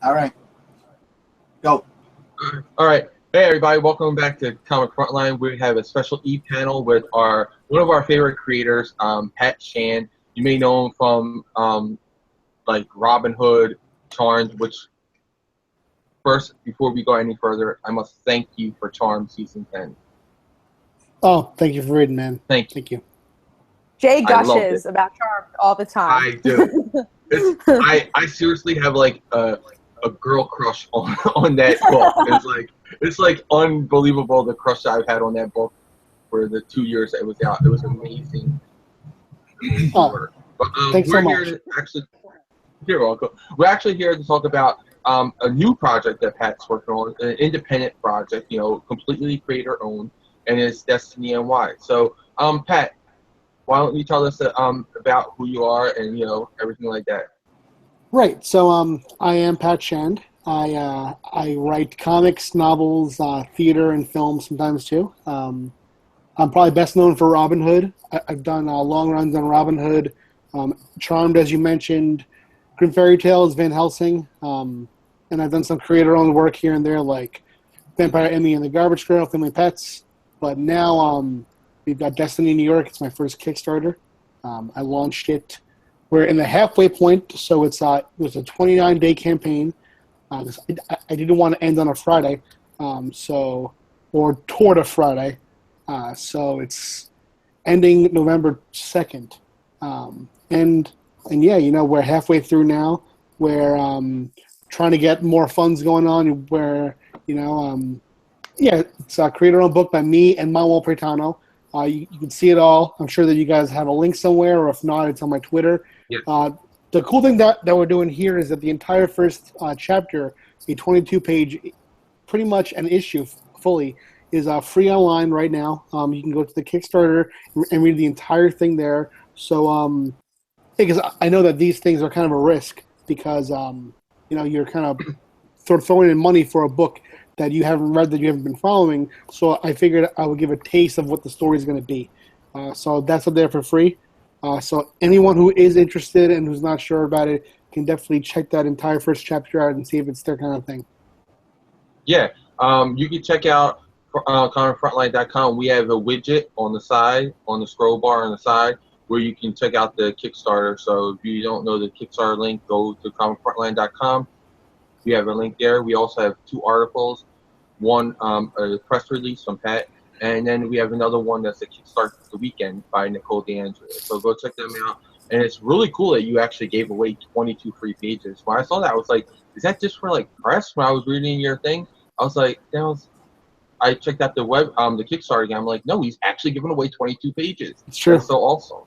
All right. Go. All right. Hey, everybody. Welcome back to Comic Frontline. We have a special e-panel with one of our favorite creators, Pat Shand. You may know him from like Robin Hood, Charmed, which first, before we go any further, I must thank you for Charmed Season 10. Oh, thank you for reading, man. Thank you. Thank you. Jay gushes about Charmed all the time. I do. I seriously have like a girl crush on that book. It's like unbelievable the crush I've had on that book for the 2 years that it was out. It was amazing. Work. But thanks we're so here much. to actually. You're welcome. We're actually here to talk about a new project that Pat's working on, an independent project, completely creator owned, and it's Destiny NY. So, Pat, why don't you tell us about who you are and everything like that? Right. So I am Pat Shand. I write comics, novels, theater, and film sometimes too. I'm probably best known for Robin Hood. I've done long runs on Robin Hood, Charmed, as you mentioned, Grim Fairy Tales, Van Helsing, and I've done some creator-owned work here and there, like Vampire Emmy and the Garbage Girl, Family Pets. But now we've got Destiny New York. It's my first Kickstarter. I launched it. We're in the halfway point, so it was a 29-day campaign. I didn't want to end on a Friday, or toward a Friday. So it's ending November 2nd. And yeah, we're halfway through now. We're trying to get more funds going on where, it's a creator-owned book by me and Manuel Pretano. You can see it all. I'm sure that you guys have a link somewhere, or if not, it's on my Twitter. Yes. The cool thing that we're doing here is that the entire first chapter, a 22-page, pretty much an issue fully, is free online right now. You can go to the Kickstarter and read the entire thing there. So, because I know that these things are kind of a risk because, you're kind of throwing in money for a book that you haven't read, that you haven't been following. So I figured I would give a taste of what the story is going to be. So that's up there for free. So anyone who is interested and who's not sure about it can definitely check that entire first chapter out and see if it's their kind of thing. Yeah, you can check out comicfrontline.com. We have a widget on the side, on the scroll bar on the side, where you can check out the Kickstarter. So if you don't know the Kickstarter link, go to comicfrontline.com. We have a link there. We also have 2 articles, one a press release from Pat, and then we have another one that's a Kickstart the Weekend by Nicole DeAndrea. So go check them out. And it's really cool that you actually gave away 22 free pages. When I saw that, I was like, is that just for like press? When I was reading your thing, I was like, I checked out the the Kickstarter again. I'm like, no, he's actually giving away 22 pages. It's true. That's so awesome.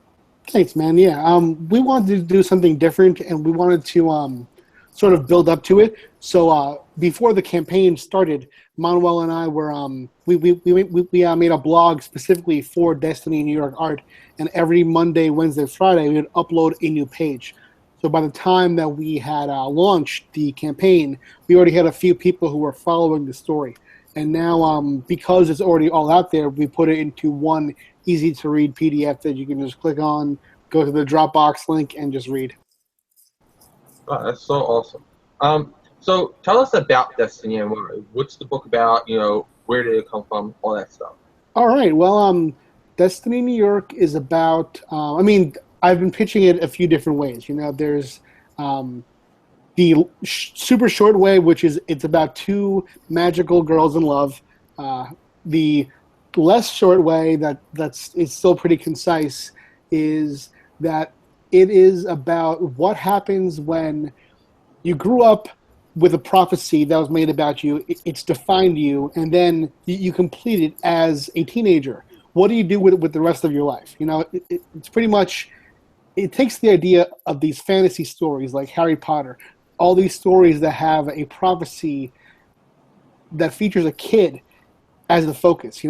Thanks, man. Yeah, we wanted to do something different, and we wanted to sort of build up to it. So before the campaign started, Manuel and I were we made a blog specifically for Destiny New York art, and every Monday, Wednesday, Friday we would upload a new page. So by the time that we had launched the campaign, we already had a few people who were following the story. And now, because it's already all out there, we put it into one easy-to-read PDF that you can just click on, go to the Dropbox link, and just read. Oh, that's so awesome. So tell us about Destiny and what's the book about? Where did it come from? All that stuff. All right. Well, Destiny New York is about. I've been pitching it a few different ways. There's the super short way, which is it's about 2 magical girls in love. The less short way that's still pretty concise is that it is about what happens when you grew up with a prophecy that was made about you. It's defined you, and then you complete it as a teenager. What do you do with the rest of your life? It's pretty much, it takes the idea of these fantasy stories like Harry Potter, all these stories that have a prophecy that features a kid as the focus.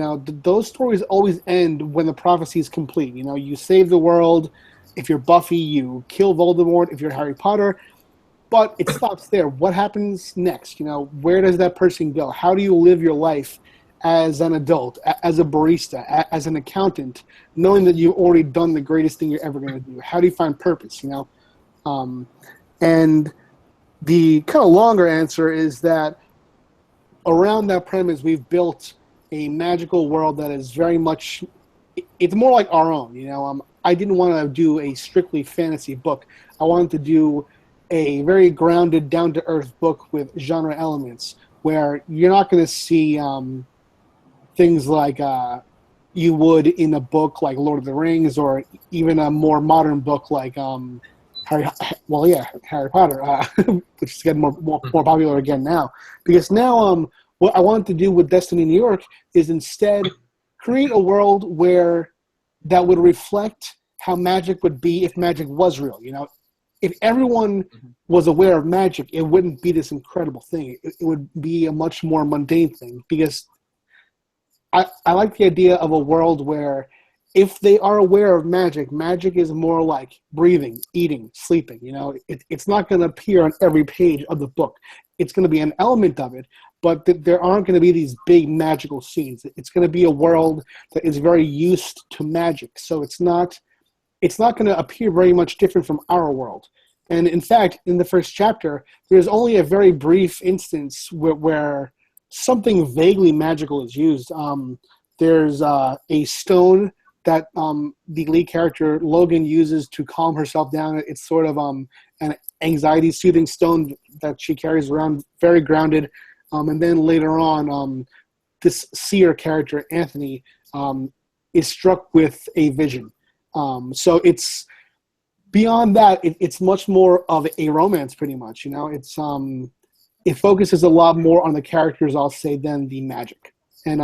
Those stories always end when the prophecy is complete. You save the world. If you're Buffy, you kill Voldemort. If you're Harry Potter, but it stops there. What happens next? Where does that person go? How do you live your life as an adult, as a barista, as an accountant, knowing that you've already done the greatest thing you're ever going to do? How do you find purpose? And the kind of longer answer is that around that premise, we've built a magical world that is very much, it's more like our own, you know. I didn't want to do a strictly fantasy book. I wanted to do a very grounded, down-to-earth book with genre elements where you're not going to see things like you would in a book like Lord of the Rings, or even a more modern book like Harry Potter, which is getting more popular again now. Because now what I wanted to do with Destiny New York is instead create a world where that would reflect how magic would be if magic was real. You know, if everyone was aware of magic, it wouldn't be this incredible thing. It would be a much more mundane thing, because I like the idea of a world where if they are aware of magic, magic is more like breathing, eating, sleeping. You know, it's not going to appear on every page of the book. It's going to be an element of it, but there aren't going to be these big magical scenes. It's going to be a world that is very used to magic, so it's not going to appear very much different from our world. And in fact, in the first chapter, there's only a very brief instance where something vaguely magical is used. There's a stone that the lead character Logan uses to calm herself down. It's sort of an anxiety-soothing stone that she carries around, very grounded. And then later on, this seer character, Anthony, is struck with a vision. So it's beyond that. It's much more of a romance, pretty much. You know, it focuses a lot more on the characters, I'll say, than the magic. And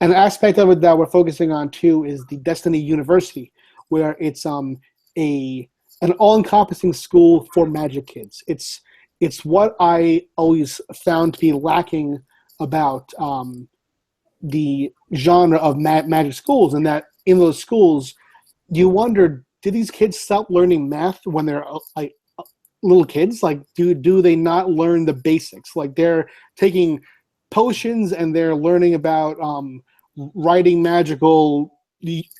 an aspect of it that we're focusing on too is the Destiny University, where it's an all-encompassing school for magic kids. It's what I always found to be lacking about the genre of magic schools, and that in those schools, you wonder, did these kids stop learning math when they're like little kids? Like, do they not learn the basics? Like, they're taking potions and they're learning about writing magical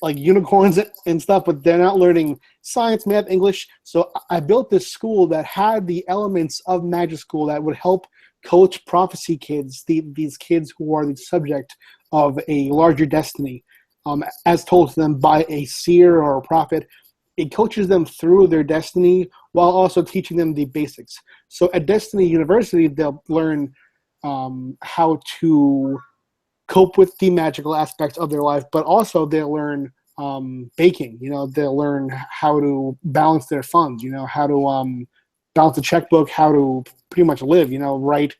like unicorns and stuff, but they're not learning science, math, English. So I built this school that had the elements of magic school that would help coach prophecy kids, these kids who are the subject of a larger destiny, as told to them by a seer or a prophet. It coaches them through their destiny while also teaching them the basics. So at Destiny University, they'll learn how to cope with the magical aspects of their life, but also they'll learn baking. You know, they'll learn how to balance their funds. You know, how to balance a checkbook, how to pretty much live. You know, write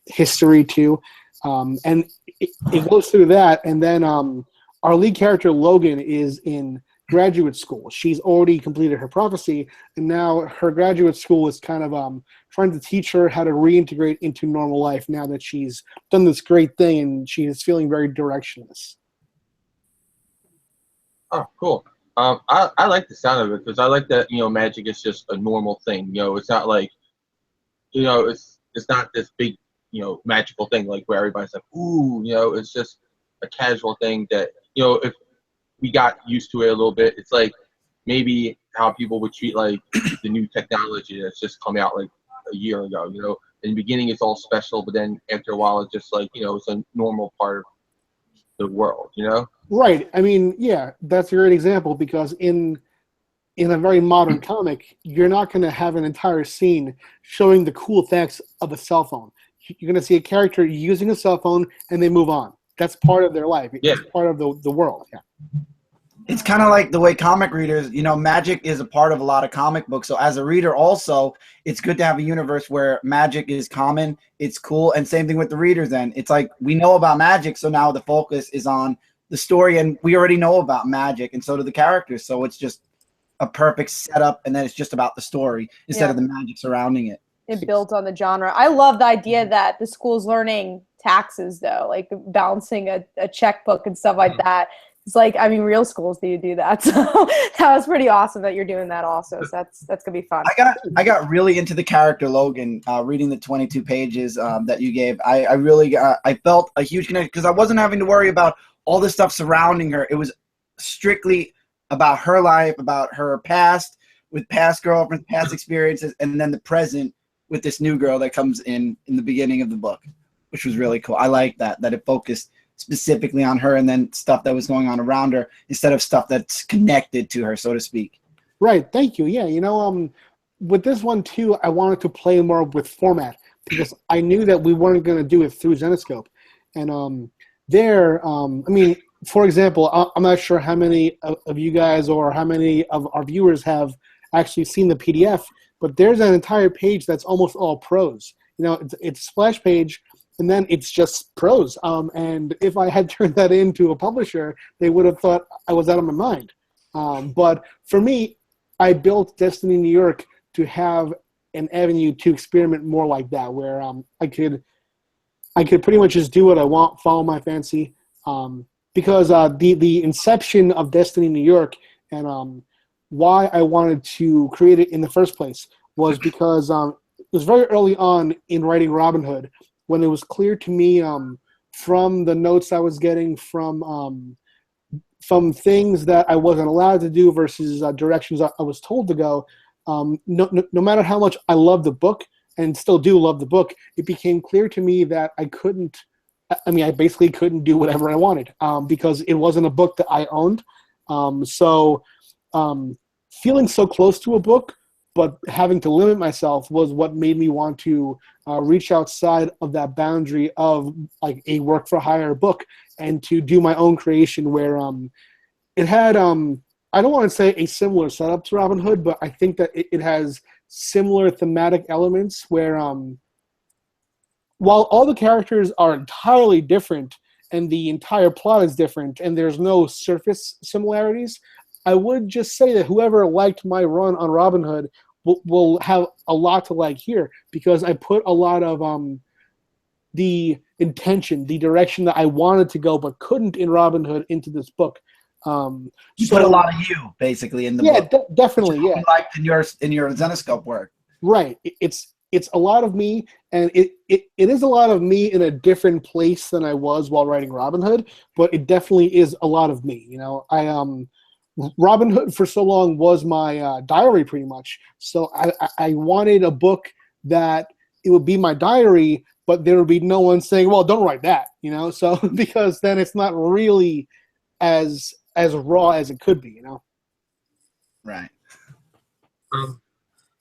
history too, and it goes through that. And then our lead character Logan is in graduate school. She's already completed her prophecy, and now her graduate school is kind of trying to teach her how to reintegrate into normal life now that she's done this great thing and she is feeling very directionless. Oh, cool. I like the sound of it, because I like that, you know, magic is just a normal thing. You know, it's not like, you know, it's not this big, you know, magical thing like where everybody's like, ooh, you know, it's just a casual thing that, you know, if we got used to it a little bit, it's like maybe how people would treat like the new technology that's just come out like a year ago. You know, in the beginning it's all special, but then after a while it's just like, you know, it's a normal part of the world. You know, right? I mean, yeah, that's a great example, because in a very modern comic, you're not going to have an entire scene showing the cool effects of a cell phone. You're going to see a character using a cell phone and they move on. That's part of their life. Yeah. It's part of the world. Yeah. It's kind of like the way comic readers, you know, magic is a part of a lot of comic books. So as a reader also, it's good to have a universe where magic is common, it's cool, and same thing with the readers then. It's like we know about magic, so now the focus is on the story, and we already know about magic, and so do the characters. So it's just a perfect setup, and then it's just about the story instead of the magic surrounding it. It builds on the genre. I love the idea that the school's learning taxes, though, like balancing a checkbook and stuff like that. It's like, I mean, real schools do that. So that was pretty awesome that you're doing that also. So that's gonna be fun. I got really into the character Logan, reading the 22 pages that you gave. I really I felt a huge connection, because I wasn't having to worry about all the stuff surrounding her. It was strictly about her life, about her past, with past girlfriends, past experiences, and then the present with this new girl that comes in the beginning of the book, which was really cool. I like that it focused specifically on her and then stuff that was going on around her instead of stuff that's connected to her, so to speak. Right. Thank you. Yeah. You know, with this one too, I wanted to play more with format because I knew that we weren't going to do it through Zenescope. And I mean, for example, I'm not sure how many of you guys or how many of our viewers have actually seen the PDF, but there's an entire page that's almost all prose. You know, it's a splash page, and then it's just prose. And if I had turned that into a publisher, they would have thought I was out of my mind. But for me, I built Destiny New York to have an avenue to experiment more like that, where I could pretty much just do what I want, follow my fancy. Because the inception of Destiny New York and why I wanted to create it in the first place was because it was very early on in writing Robin Hood when it was clear to me from the notes I was getting from things that I wasn't allowed to do versus directions I was told to go. No matter how much I love the book and still do love the book, it became clear to me that I basically couldn't do whatever I wanted because it wasn't a book that I owned. So feeling so close to a book, but having to limit myself was what made me want to reach outside of that boundary of like a work for hire book and to do my own creation where it had, I don't want to say a similar setup to Robin Hood, but I think that it has similar thematic elements where while all the characters are entirely different and the entire plot is different and there's no surface similarities, I would just say that whoever liked my run on Robin Hood will have a lot to like here because I put a lot of the intention, the direction that I wanted to go but couldn't in Robin Hood into this book. You put a lot of you basically in the book. Yeah, definitely. Yeah, liked in your Zenescope work. Right. It's a lot of me, and it is a lot of me in a different place than I was while writing Robin Hood, but it definitely is a lot of me. You know, Robin Hood for so long was my diary pretty much. So I wanted a book that it would be my diary, but there would be no one saying, well, don't write that, you know? So because then it's not really as raw as it could be, you know? Right.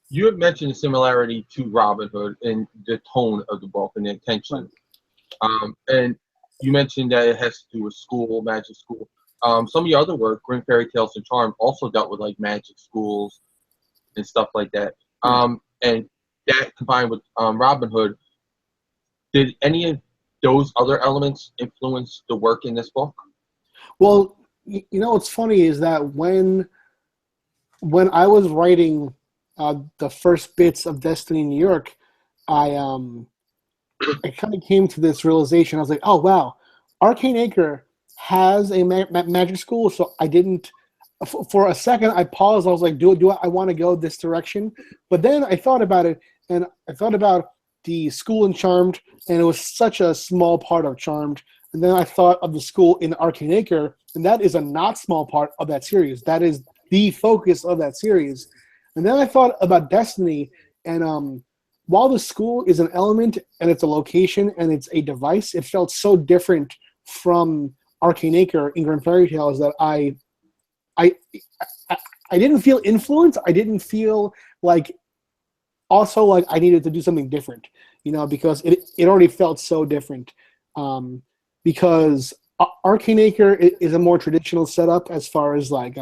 You have mentioned the similarity to Robin Hood in the tone of the book and the intention. Right. And you mentioned that it has to do with school, magic school. Some of your other work, Grim Fairy Tales and Charm, also dealt with like magic schools and stuff like that. And that combined with Robin Hood, did any of those other elements influence the work in this book? Well, you know what's funny is that when I was writing the first bits of Destiny New York, I kind of came to this realization. I was like, oh wow, Arcane Acre has a magic school, so I didn't. For a second, I paused. I was like, do I want to go this direction? But then I thought about it, and I thought about the school in Charmed, and it was such a small part of Charmed. And then I thought of the school in Arcane Acre, and that is a not small part of that series. That is the focus of that series. And then I thought about Destiny, and while the school is an element, and it's a location, and it's a device, it felt so different from Arcane Acre in Grim Fairy Tales that I didn't feel influenced. I didn't feel like also like I needed to do something different, you know, because it already felt so different. Because Arcane Acre is a more traditional setup as far as like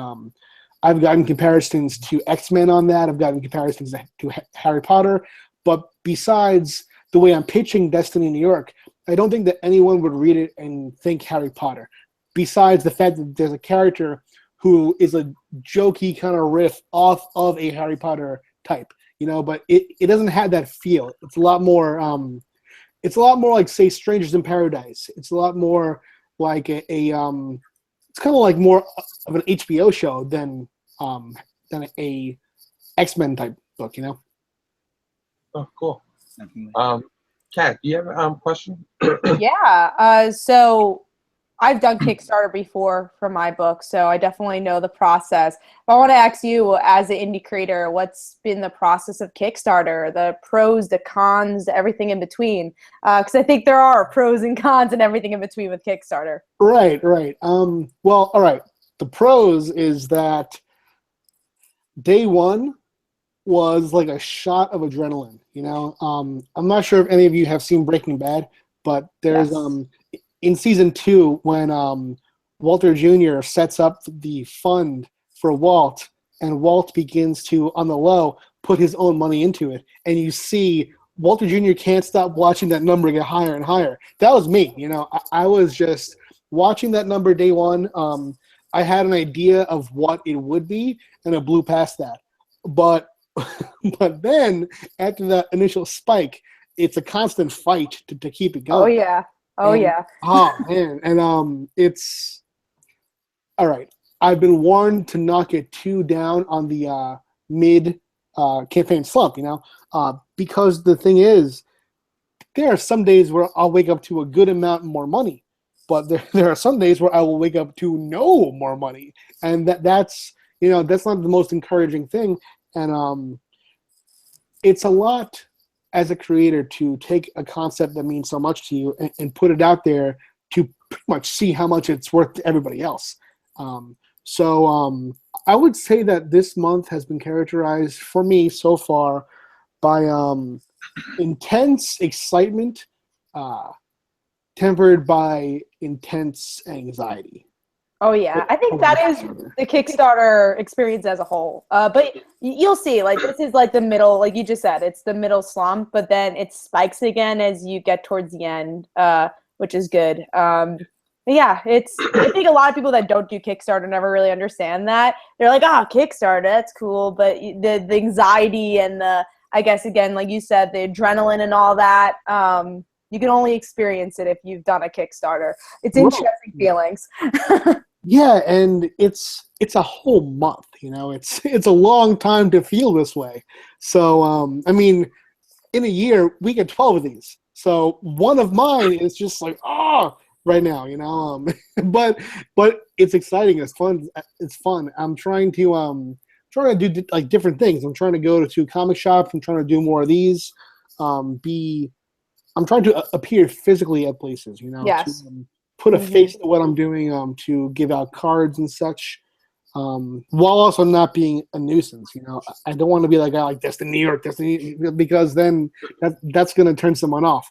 I've gotten comparisons to X-Men on that. I've gotten comparisons to Harry Potter. But besides the way I'm pitching Destiny New York, I don't think that anyone would read it and think Harry Potter. Besides the fact that there's a character who is a jokey kind of riff off of a Harry Potter type, you know, but it doesn't have that feel. It's a lot more like, say, Strangers in Paradise. It's a lot more like it's kind of like more of an HBO show than a X-Men type book, you know. Oh, cool. Kat, do you have a question? Yeah. So I've done Kickstarter before for my book, so I definitely know the process. But I want to ask you, as an indie creator, what's been the process of Kickstarter, the pros, the cons, everything in between? Because I think there are pros and cons and everything in between with Kickstarter. Right. Well, all right. The pros is that day one was like a shot of adrenaline. I'm not sure if any of you have seen Breaking Bad, but there's Yes. In season 2 when Walter Jr. sets up the fund for Walt, and Walt begins to, on the low, put his own money into it, and you see Walter Jr. can't stop watching that number get higher and higher. That was me. I was just watching that number day one. I had an idea of what it would be, and it blew past that. But then after that initial spike, it's a constant fight to keep it going. Oh yeah. Oh man, and it's all right. I've been warned to not get too down on the mid campaign slump, because the thing is, there are some days where I'll wake up to a good amount more money, but there are some days where I will wake up to no more money, and that's not the most encouraging thing, and it's a lot as a creator to take a concept that means so much to you and put it out there to pretty much see how much it's worth to everybody else. So I would say that this month has been characterized for me so far by intense excitement, tempered by intense anxiety. Oh yeah, I think that is the Kickstarter experience as a whole. But you'll see, like this is like the middle, like you just said, it's the middle slump, but then it spikes again as you get towards the end, which is good. But yeah, I think a lot of people that don't do Kickstarter never really understand that. They're like, Kickstarter, that's cool, but the anxiety and I guess again, like you said, the adrenaline and all that, you can only experience it if you've done a Kickstarter. It's interesting feelings. Yeah, and it's a whole month. It's a long time to feel this way. So I mean, in a year we get 12 of these. So one of mine is just like right now. But it's exciting. It's fun. It's fun. I'm trying to do like different things. I'm trying to go to comic shops. I'm trying to do more of these. I'm trying to appear physically at places. Yes. To put a face to what I'm doing. To give out cards and such. While also not being a nuisance. I don't want to be like a guy like Destiny, because then that's going to turn someone off.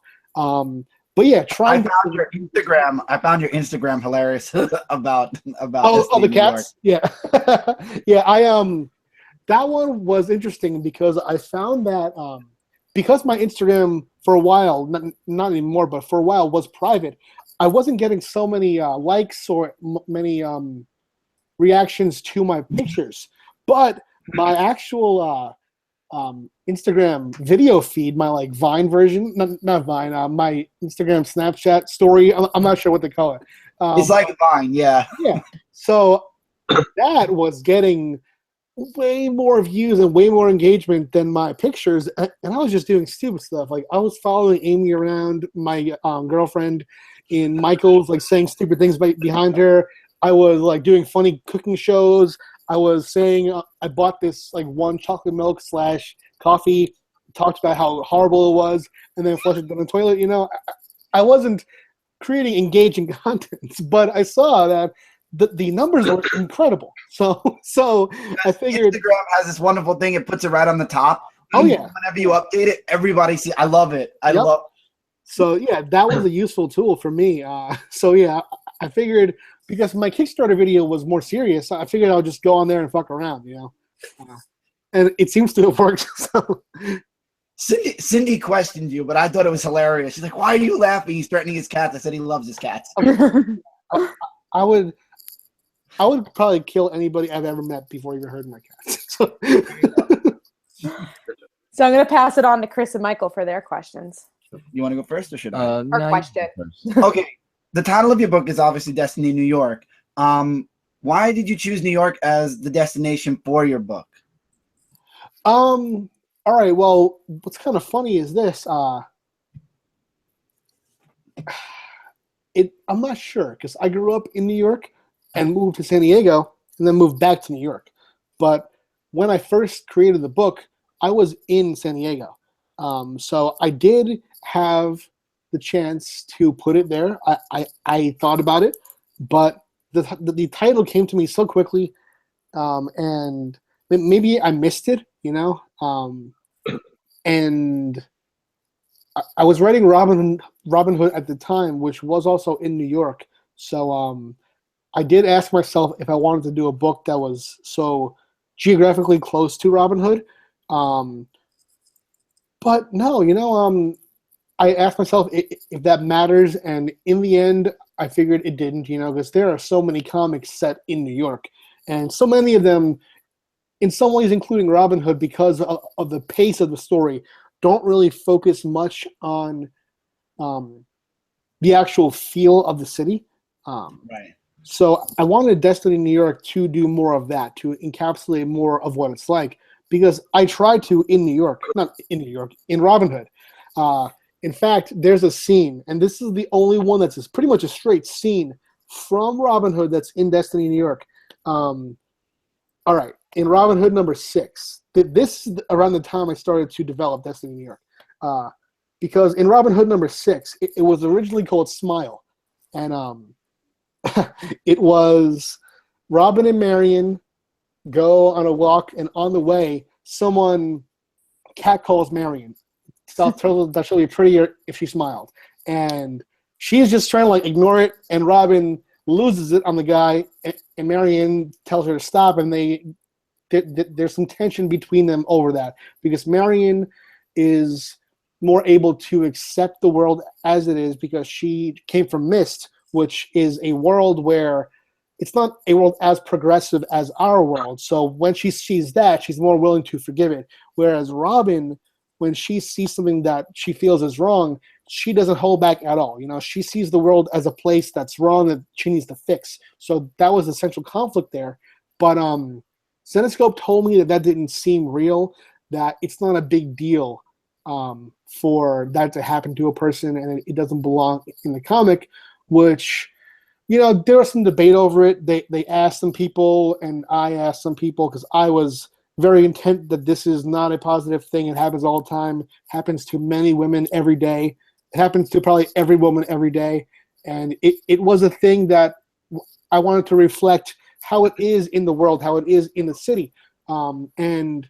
But yeah, I found your Instagram hilarious about the cats. Yeah, yeah. That one was interesting because I found that because my Instagram for a while, not anymore, but for a while was private. I wasn't getting so many likes or many reactions to my pictures, but my actual Instagram video feed, my like Vine version, not Vine, my Instagram Snapchat story. I'm not sure what they call it. It's like Vine, yeah. Yeah. So that was getting way more views and way more engagement than my pictures, and I was just doing stupid stuff. Like I was following Amy around, my girlfriend, in Michael's, like saying stupid things behind her. I was like doing funny cooking shows. I was saying I bought this like one chocolate milk / coffee, talked about how horrible it was, and then flushed it down the toilet. I wasn't creating engaging content, but I saw that the numbers were incredible. So I figured Instagram has this wonderful thing; it puts it right on the top. Oh yeah! Whenever you update it, everybody see. I love it. I love. So yeah, that was a useful tool for me. So yeah, I figured because my Kickstarter video was more serious, I figured I'll just go on there and fuck around, and it seems to have worked. So. Cindy questioned you, but I thought it was hilarious. She's like, "Why are you laughing? He's threatening his cats." I said he loves his cats. I would probably kill anybody I've ever met before even heard of my cats. So I'm going to pass it on to Chris and Michael for their questions. You want to go first, or should I? Or question. Okay. The title of your book is obviously Destiny New York. Why did you choose New York as the destination for your book? All right. Well, what's kind of funny is this. I'm not sure because I grew up in New York and moved to San Diego and then moved back to New York. But when I first created the book, I was in San Diego. So I did have the chance to put it there. I thought about it, but the title came to me so quickly, and maybe I missed it, and I was writing Robin Hood at the time, which was also in New York. So I did ask myself if I wanted to do a book that was so geographically close to Robin Hood. But no, I asked myself if that matters, and in the end, I figured it didn't, because there are so many comics set in New York, and so many of them, in some ways, including Robin Hood, because of the pace of the story, don't really focus much on the actual feel of the city. Right. So I wanted Destiny New York to do more of that, to encapsulate more of what it's like, because I tried to in Robin Hood. In fact, there's a scene, and this is the only one that's pretty much a straight scene from Robin Hood that's in Destiny New York. All right, in Robin Hood number 6, this is around the time I started to develop Destiny New York, because in Robin Hood number 6, it was originally called Smile, and it was Robin and Marion go on a walk, and on the way, someone catcalls Marion. Tell that she'll be prettier if she smiled, and she's just trying to ignore it, and Robin loses it on the guy, and Marion tells her to stop, and there's some tension between them over that, because Marion is more able to accept the world as it is because she came from Mist, which is a world where it's not a world as progressive as our world. So when she sees that, she's more willing to forgive it. Whereas Robin, when she sees something that she feels is wrong, she doesn't hold back at all. She sees the world as a place that's wrong that she needs to fix. So that was the central conflict there. But Zenescope told me that didn't seem real, that it's not a big deal for that to happen to a person, and it doesn't belong in the comic, which, there was some debate over it. They asked some people, and I asked some people, because I was very intent that this is not a positive thing. It happens all the time. It happens to many women every day. It happens to probably every woman every day. And it was a thing that I wanted to reflect how it is in the world, how it is in the city. And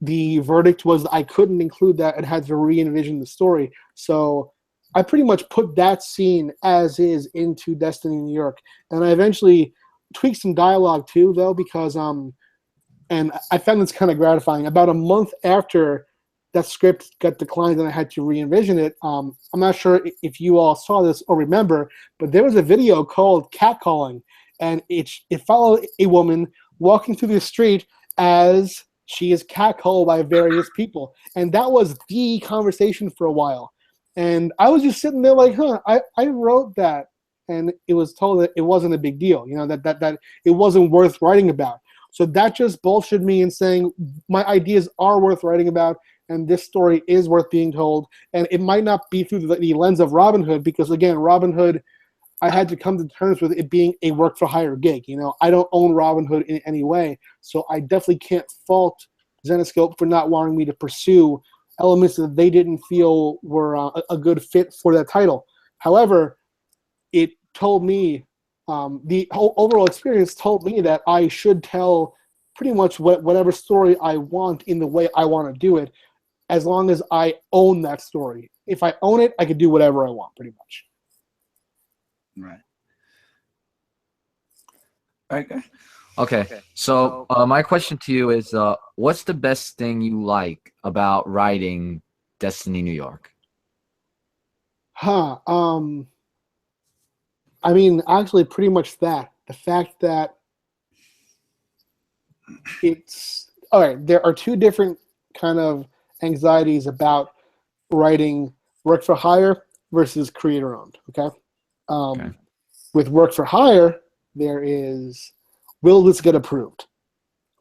the verdict was I couldn't include that and had to re-envision the story. So I pretty much put that scene as is into Destiny New York. And I eventually tweaked some dialogue too, though, because and I found this kind of gratifying. About a month after that script got declined and I had to re-envision it, I'm not sure if you all saw this or remember, but there was a video called Catcalling, and it followed a woman walking through the street as she is catcalled by various people. And that was the conversation for a while. And I was just sitting there like, I wrote that. And it was told that it wasn't a big deal, that it wasn't worth writing about. So that just bullshit me in saying my ideas are worth writing about, and this story is worth being told. And it might not be through the lens of Robin Hood, because, again, Robin Hood, I had to come to terms with it being a work-for-hire gig. I don't own Robin Hood in any way, so I definitely can't fault Zenescope for not wanting me to pursue elements that they didn't feel were a good fit for that title. However, it told me, the whole overall experience told me that I should tell pretty much whatever story I want in the way I want to do it, as long as I own that story. If I own it, I can do whatever I want, pretty much. Right. Okay. So my question to you is, what's the best thing you like about writing Destiny New York? I mean, actually, pretty much that. The fact that it's all right. There are two different kind of anxieties about writing work for hire versus creator owned. Okay. With work for hire, there is, will this get approved?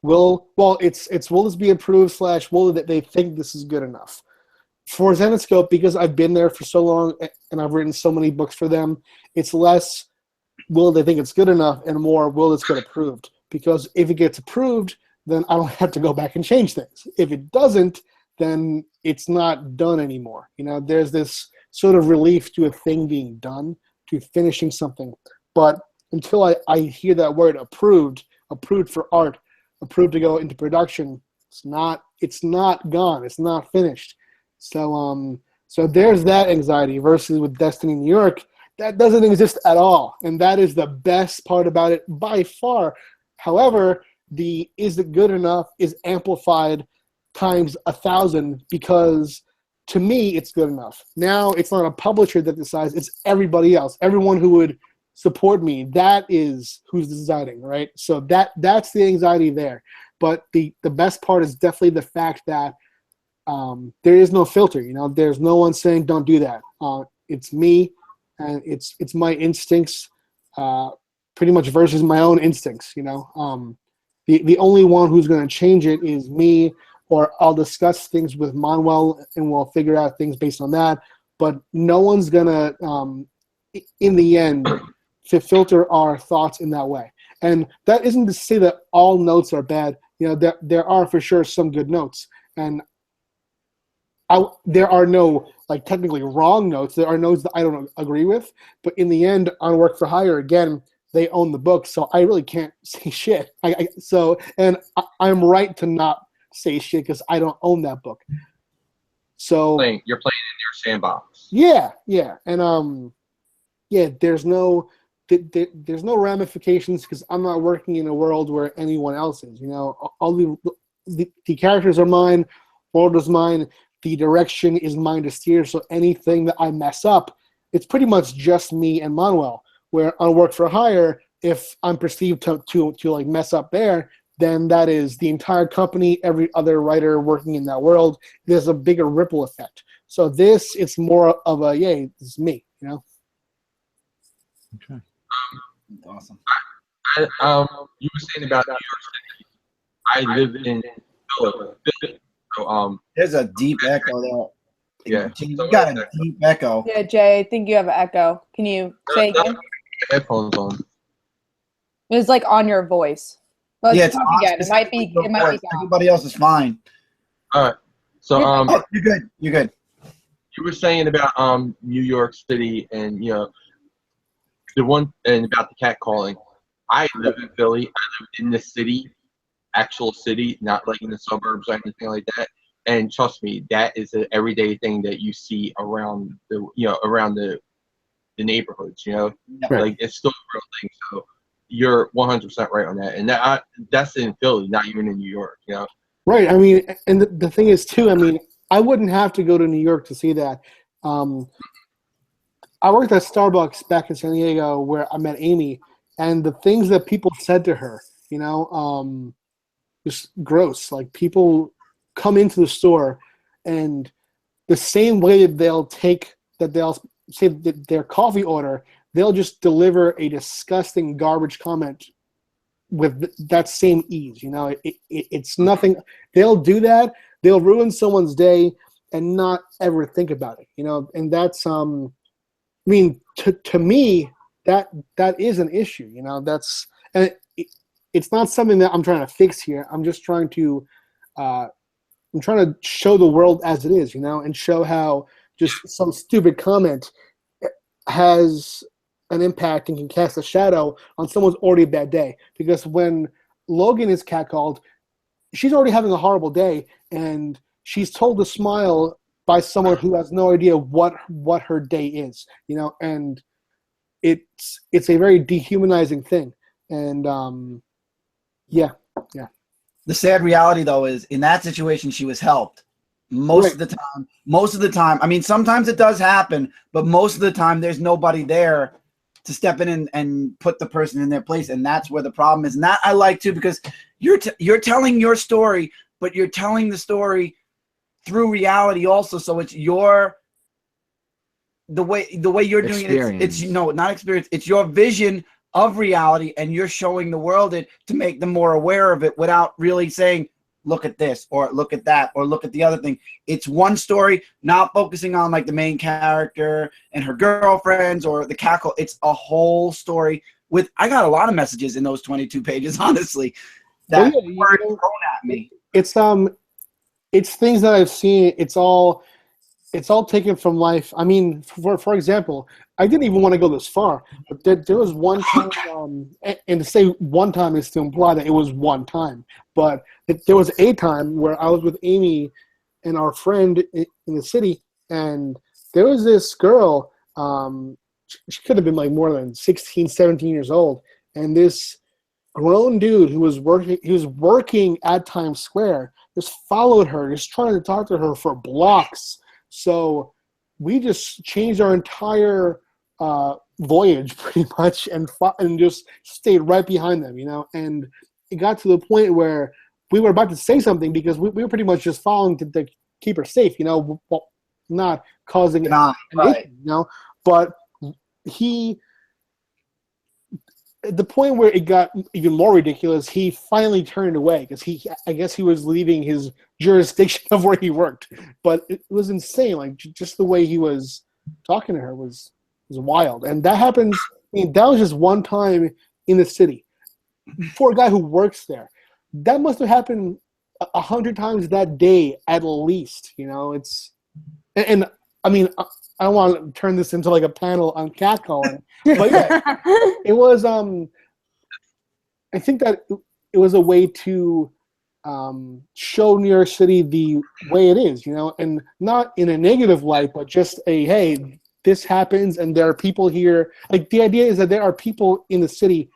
Will this be approved / will they think this is good enough? for Zenescope, because I've been there for so long and I've written so many books for them, it's less will they think it's good enough and more will it's get approved. Because if it gets approved, then I don't have to go back and change things. If it doesn't, then it's not done anymore. You know, there's this sort of relief to a thing being done, to finishing something. But until I hear that word approved for art, approved to go into production, it's not gone. It's not finished. So there's that anxiety versus with Destiny New York, that doesn't exist at all. And that is the best part about it by far. However, the is it good enough is amplified times 1,000 because to me it's good enough. Now it's not a publisher that decides, it's everybody else. Everyone who would support me, that is who's deciding, right? So that's the anxiety there. But the best part is definitely the fact that there is no filter. You know, there's no one saying don't do that. It's me, and it's my instincts, pretty much versus my own instincts. You know, the only one who's going to change it is me, or I'll discuss things with Manuel and we'll figure out things based on that. But no one's gonna, in the end, to filter our thoughts in that way. And that isn't to say that all notes are bad. You know, there are for sure some good notes, and there are no like technically wrong notes. There are notes that I don't agree with, but in the end, on Work for Hire, again, they own the book, so I really can't say shit. I'm right to not say shit because I don't own that book. So you're playing in your sandbox. Yeah, and there's no ramifications because I'm not working in a world where anyone else is. You know, all the characters are mine, world is mine, the direction is mine to steer. So anything that I mess up, it's pretty much just me and Manuel. Where on Work for Hire, if I'm perceived to like mess up there, then that is the entire company, every other writer working in that world. There's a bigger ripple effect. So this, it's more of a, yay, this is me, you know? Okay. Awesome. You were saying about New York City. I live in Philly. So, there's a deep echo there. Yeah. You got a deep echo. Yeah, Jay, I think you have an echo. Can you say again? Headphones on. It's like on your voice. Let's Yeah, it's talk again. It might be gone. Everybody else is fine. All right. So you're good. You're good. You were saying about New York City and the one and about the cat calling. I live in Philly. I live in the city, actual city, not like in the suburbs or anything like that. And trust me, that is an everyday thing that you see around the neighborhoods. You know, Right. like it's still a real thing. So you're 100% right on that, and that's in Philly, not even in New York. You know. Right. I mean, and the thing is too. I mean, I wouldn't have to go to New York to see that. I worked at Starbucks back in San Diego where I met Amy, and the things that people said to her, you know, just gross. Like people come into the store, and the same way that they'll say that their coffee order, they'll just deliver a disgusting garbage comment with that same ease. You know, it's nothing. They'll do that. They'll ruin someone's day and not ever think about it. You know, and that's I mean, to me, that is an issue. You know, it's not something that I'm trying to fix here. I'm just trying to show the world as it is. You know, and show how just some stupid comment has an impact and can cast a shadow on someone's already bad day. Because when Logan is catcalled, she's already having a horrible day, and she's told to smile by someone who has no idea what her day is, you know, and it's a very dehumanizing thing. And yeah. The sad reality, though, is in that situation she was helped. Most of the time. I mean, sometimes it does happen, but most of the time there's nobody there to step in and put the person in their place, and that's where the problem is. And that I like too, because you're telling your story, but you're telling the story through reality also. So it's the way you're doing it. It's not experience. It's your vision of reality, and you're showing the world it to make them more aware of it without really saying, look at this or look at that or look at the other thing. It's one story, not focusing on like the main character and her girlfriends or the cackle. It's a whole story with, I got a lot of messages in those 22 pages, honestly, that were thrown at me. It's things that I've seen. It's all taken from life. I mean, for example, I didn't even want to go this far, but there was one time, and to say one time is to imply that it was one time, but there was a time where I was with Amy and our friend in the city, and there was this girl, she could have been like more than 16, 17 years old, and this grown dude who was working at Times Square just followed her, just trying to talk to her for blocks. So we just changed our entire voyage pretty much and just stayed right behind them, you know. And it got to the point where we were about to say something because we were pretty much just following to keep her safe, you know, well, not causing an issue, you know. But at the point where it got even more ridiculous, he finally turned away because I guess he was leaving his jurisdiction of where he worked. But it was insane. Like, just the way he was talking to her was wild. And that happens, I mean, that was just one time in the city. For a guy who works there, that must have happened 100 times that day at least, you know. And I mean, I don't want to turn this into like a panel on catcalling, but yeah, it was. I think that it was a way to show New York City the way it is, you know, and not in a negative light, but just hey, this happens, and there are people here. Like, the idea is that there are people in the city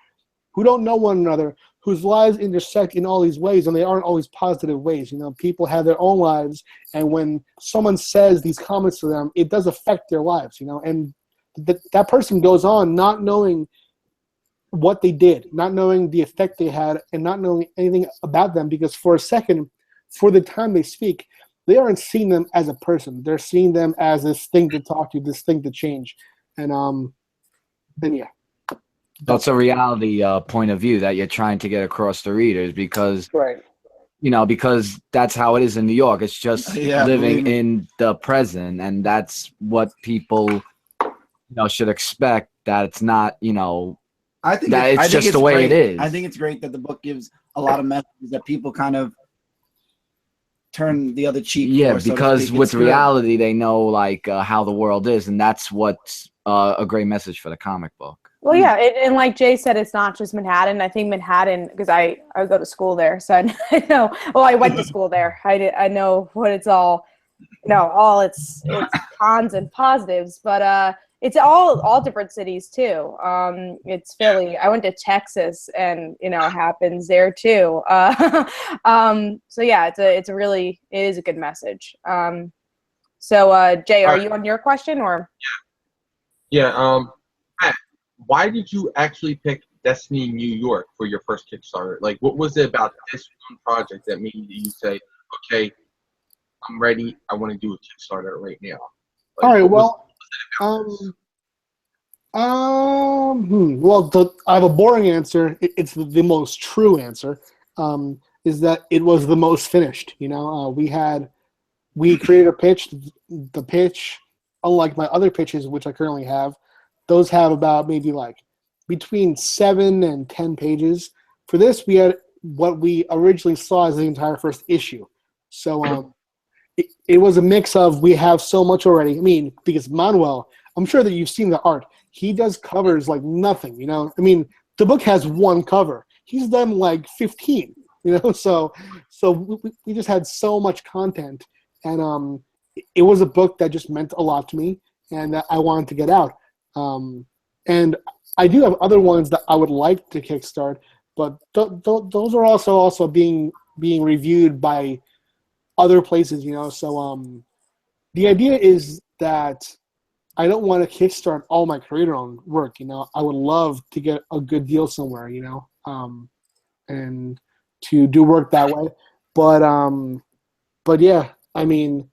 who don't know one another, whose lives intersect in all these ways, and they aren't always positive ways. You know, people have their own lives, and when someone says these comments to them, it does affect their lives, you know, and that person goes on not knowing what they did, not knowing the effect they had, and not knowing anything about them, because for a second, for the time they speak, they aren't seeing them as a person. They're seeing them as this thing to talk to, this thing to change. And then yeah. That's a reality point of view that you're trying to get across to readers, because right, you know, because that's how it is in New York. It's just living in the present, and that's what people, you know, should expect. That it's not, you know, I think that it's just the way it is. I think it's great that the book gives a lot of messages that people kind of turn the other cheek. Yeah, for, so because with reality, they know like how the world is, and that's what's a great message for the comic book. Well, yeah, and like Jay said, it's not just Manhattan. I think Manhattan, because I go to school there, so I know. Well, I went to school there. I know what it's all. You know, all it's cons and positives, but it's all different cities too. It's Philly. I went to Texas, and you know, it happens there too. So yeah, it is a good message. So Jay, are you on your question or? Yeah. Matt, why did you actually pick Destiny New York for your first Kickstarter? Like, what was it about this one project that made you say, okay, I'm ready, I want to do a Kickstarter right now? Like, all right, well, I have a boring answer. It's the most true answer, is that it was the most finished. You know, we created a pitch. The pitch, unlike my other pitches, which I currently have, those have about maybe like between 7 and 10 pages. For this, we had what we originally saw as the entire first issue. So it was a mix of, we have so much already. I mean, because Manuel, I'm sure that you've seen the art. He does covers like nothing, you know? I mean, the book has one cover. He's done like 15, you know? So we just had so much content. And it was a book that just meant a lot to me and that I wanted to get out. And I do have other ones that I would like to kickstart, but those are also being reviewed by other places, you know? So the idea is that I don't want to kickstart all my creator-owned work, you know? I would love to get a good deal somewhere, you know? And to do work that way. But yeah, I mean,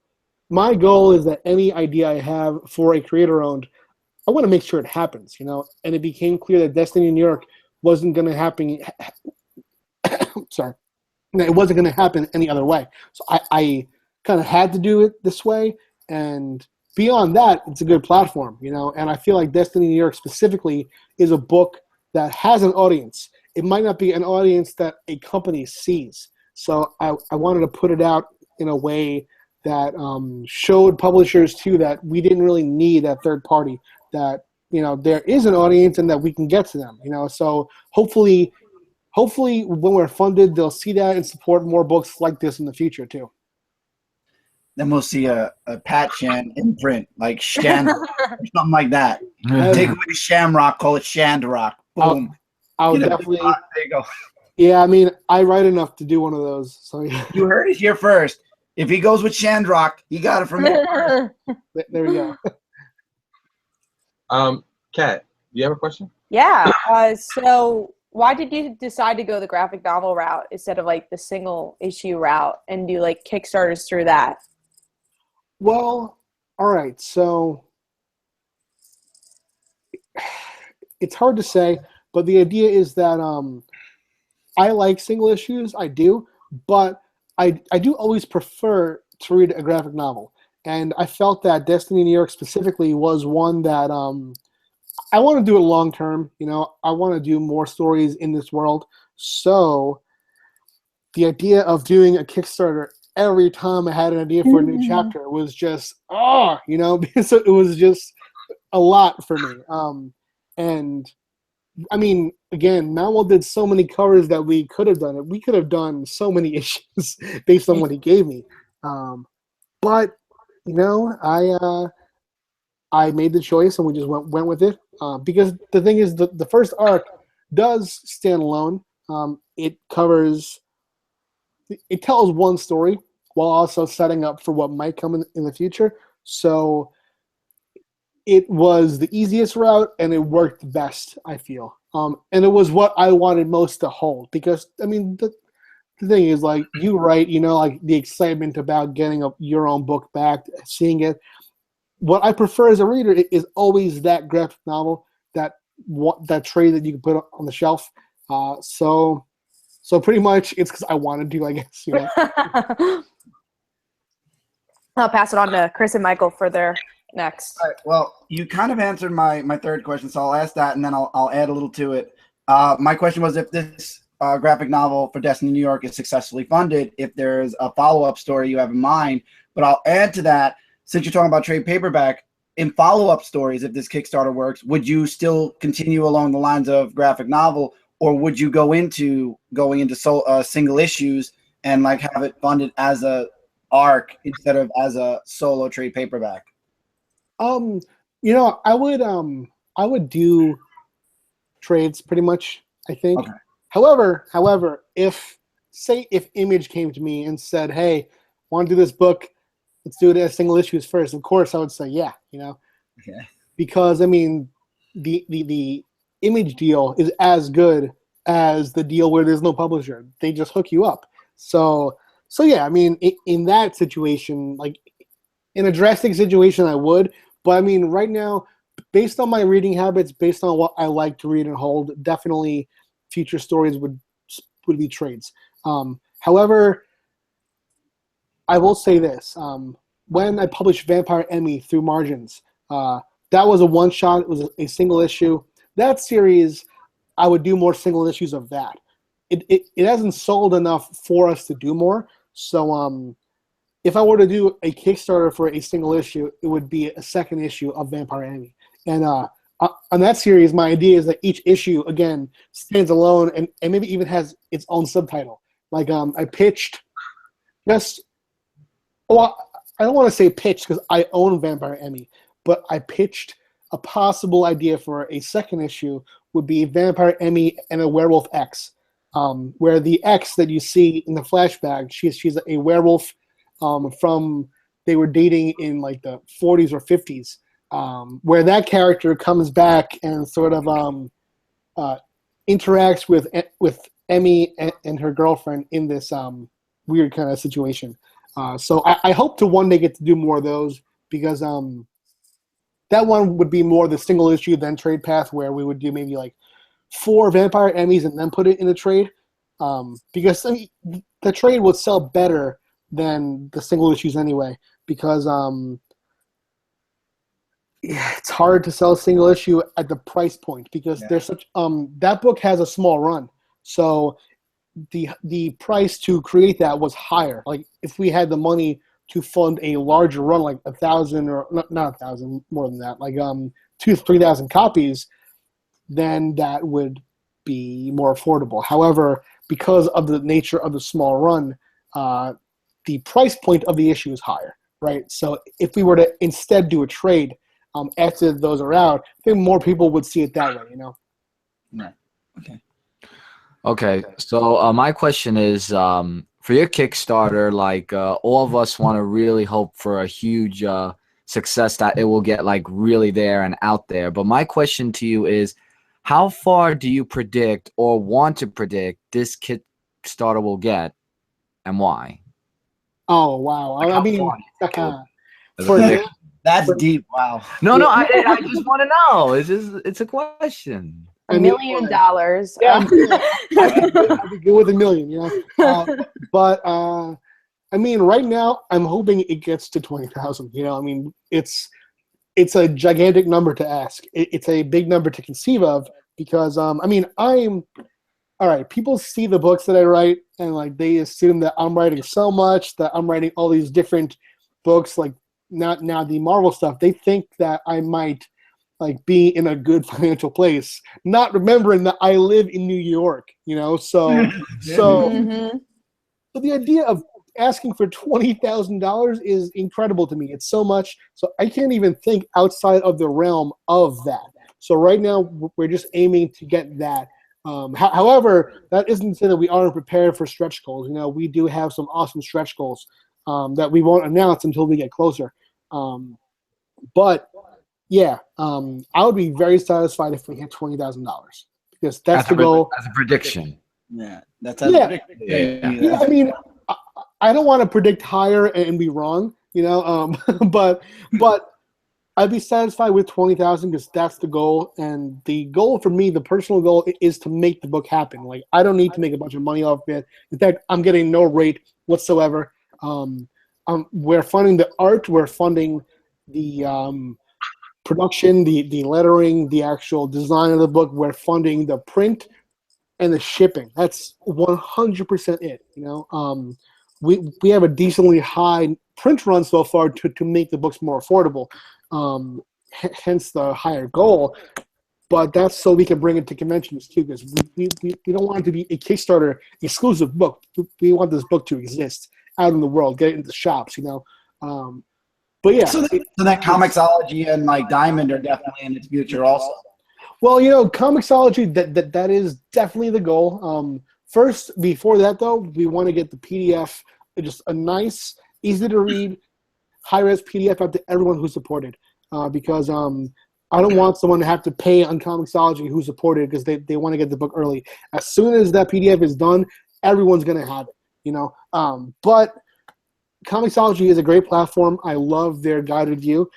my goal is that any idea I have for a creator-owned, I want to make sure it happens, you know? And it became clear that Destiny New York wasn't going to happen. Sorry. it wasn't going to happen any other way. So I kind of had to do it this way, and beyond that, it's a good platform, you know. And I feel like Destiny New York specifically is a book that has an audience. It might not be an audience that a company sees. So I wanted to put it out in a way that showed publishers too that we didn't really need that third party, that, you know, there is an audience and that we can get to them, you know. So hopefully when we're funded, they'll see that and support more books like this in the future too. Then we'll see a Pat Shan imprint, like Shan or something like that. Take away Shamrock, call it Shandrock. Boom. I'll definitely. There you go. Yeah, I mean, I write enough to do one of those. So yeah. You heard it here first. If he goes with Shandrock, he got it from me. There we go. Kat, do you have a question? Yeah. So why did you decide to go the graphic novel route instead of like the single issue route and do like Kickstarters through that? Well, all right. So it's hard to say, but the idea is that I like single issues. I do, but I do always prefer to read a graphic novel. And I felt that Destiny New York specifically was one that I want to do it long term. You know, I want to do more stories in this world. So the idea of doing a Kickstarter every time I had an idea for a new chapter was just, you know, so it was just a lot for me. And I mean, again, Manuel did so many covers that we could have done it. We could have done so many issues based on what he gave me. But, you know, I made the choice and we just went with it. Because the thing is, the first arc does stand alone. It tells one story while also setting up for what might come in the future. So it was the easiest route and it worked best, I feel. And it was what I wanted most to hold, because, I mean, the thing is, like, you write, you know, like the excitement about getting your own book back, seeing it. What I prefer as a reader is always that graphic novel, that trade that you can put on the shelf. So pretty much it's because I wanted to, I guess. You know? I'll pass it on to Chris and Michael for their next. All right, well, you kind of answered my third question, so I'll ask that and then I'll add a little to it. My question was, if this graphic novel for Destiny New York is successfully funded, if there's a follow-up story you have in mind. But I'll add to that, since you're talking about trade paperback, in follow-up stories, if this Kickstarter works, would you still continue along the lines of graphic novel, or would you go into single issues and like have it funded as a arc instead of as a solo trade paperback? You know, I would do trades pretty much, I think. Okay. However, if Image came to me and said, "Hey, want to do this book? Let's do it as single issues first," of course I would say yeah, you know. Okay. Because I mean, the Image deal is as good as the deal where there's no publisher. They just hook you up. So yeah, I mean, in that situation, like in a drastic situation, I would. But I mean, right now, based on my reading habits, based on what I like to read and hold, definitely future stories would be trades. However, I will say this. When I published Vampire Emmy through Margins, that was a one-shot. It was a single issue. That series, I would do more single issues of that. It hasn't sold enough for us to do more. So if I were to do a Kickstarter for a single issue, it would be a second issue of Vampire Emmy. And on that series, my idea is that each issue, again, stands alone and maybe even has its own subtitle. Like I pitched just – well, I don't want to say pitched because I own Vampire Emmy, but I pitched a possible idea for a second issue would be Vampire Emmy and a Werewolf X, where the X that you see in the flashback, she's a werewolf from – they were dating in like the 40s or 50s. Where that character comes back and sort of interacts with Emmy and her girlfriend in this weird kind of situation. So I hope to one day get to do more of those, because that one would be more the single issue then trade path, where we would do maybe like 4 Vampire Emmys and then put it in a trade. Because I mean, the trade would sell better than the single issues anyway, because it's hard to sell a single issue at the price point, because there's such that book has a small run, so the price to create that was higher. Like if we had the money to fund a larger run, like 1,000 or not 1,000, more than that, like 2,000 to 3,000 copies, then that would be more affordable. However, because of the nature of the small run, the price point of the issue is higher, right? So if we were to instead do a trade after those are out, I think more people would see it that way, you know? Right. Okay. Okay. So my question is, for your Kickstarter, like all of us want to really hope for a huge success, that it will get like really there and out there. But my question to you is, how far do you predict or want to predict this Kickstarter will get, and why? Oh, wow. Like I mean, that's deep. Wow. No, I just want to know. It's a question. $1 million. Yeah, I'd be good with $1 million, you know. But I mean, right now, I'm hoping it gets to 20,000. You know, I mean, it's a gigantic number to ask. It's a big number to conceive of, because I mean, all right. People see the books that I write, and like they assume that I'm writing so much, that I'm writing all these different books, like not now the Marvel stuff. They think that I might like be in a good financial place, not remembering that I live in New York, you know. So the idea of asking for $20,000 is incredible to me. It's so much, so I can't even think outside of the realm of that. So right now we're just aiming to get that. However, that isn't to say that we aren't prepared for stretch goals. You know, we do have some awesome stretch goals that we won't announce until we get closer. But yeah, I would be very satisfied if we hit $20,000, because that's the goal. As a prediction. Yeah, that's yeah. I mean, I don't want to predict higher and be wrong, you know. But I'd be satisfied with 20,000, because that's the goal. And the goal for me, the personal goal, is to make the book happen. Like, I don't need to make a bunch of money off it. In fact, I'm getting no rate whatsoever. We're funding the art. We're funding the production, the lettering, the actual design of the book. We're funding the print and the shipping. That's 100% it. You know, we have a decently high print run so far to make the books more affordable. Hence the higher goal. But that's so we can bring it to conventions too, because we don't want it to be a Kickstarter exclusive book. We want this book to exist out in the world, get it into shops, you know. But yeah. So that Comixology and like Diamond are definitely in its future also. Well, you know, Comixology, that is definitely the goal. First, before that though, we want to get the PDF, just a nice, easy to read, high-res PDF out to everyone who supported. Because I don't want someone to have to pay on Comixology who supported, because they want to get the book early. As soon as that PDF is done, everyone's going to have it, you know. But Comixology is a great platform. I love their guided view.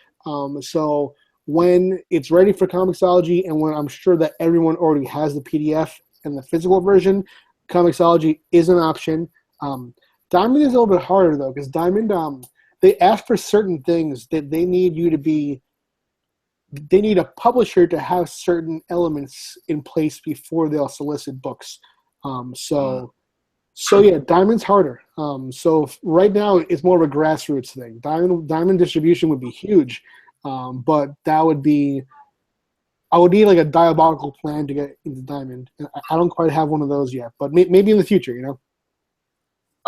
So when it's ready for Comixology, and when I'm sure that everyone already has the PDF and the physical version, Comixology is an option. Diamond is a little bit harder though, because Diamond, they ask for certain things that they need you to be. They need a publisher to have certain elements in place before they'll solicit books. So yeah, Diamond's harder. So right now it's more of a grassroots thing. Diamond distribution would be huge, but that would be. I would need like a diabolical plan to get into Diamond. And I don't quite have one of those yet, but maybe in the future, you know.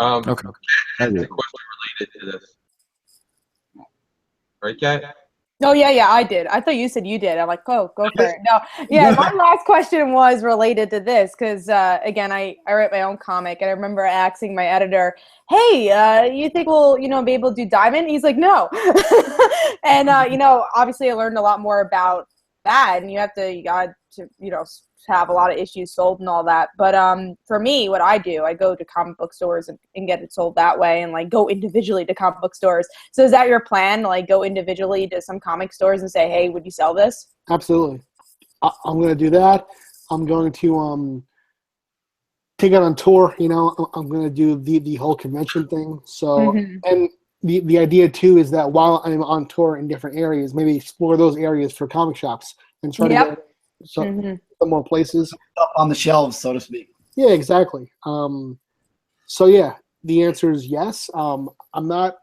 Okay. Thank you. A question related to this. Right, Kat? Oh, yeah, I did. I thought you said you did. I'm like, go for it. No, yeah, my last question was related to this, because, again, I write my own comic, and I remember asking my editor, hey, you think we'll, be able to do Diamond? And he's like, no. And, obviously I learned a lot more about that, and you got to, have a lot of issues sold and all that. But for me, what I do, I go to comic book stores and get it sold that way, and like go individually to comic book stores. So is that your plan, to like go individually to some comic stores and say, hey, would you sell this? Absolutely. I'm going to do that. I'm going to take it on tour. You know, I'm going to do the whole convention thing. So, and the idea too is that while I'm on tour in different areas, maybe explore those areas for comic shops and try to get some more places up on the shelves, so to speak. Yeah, exactly. So yeah, the answer is yes. I'm not,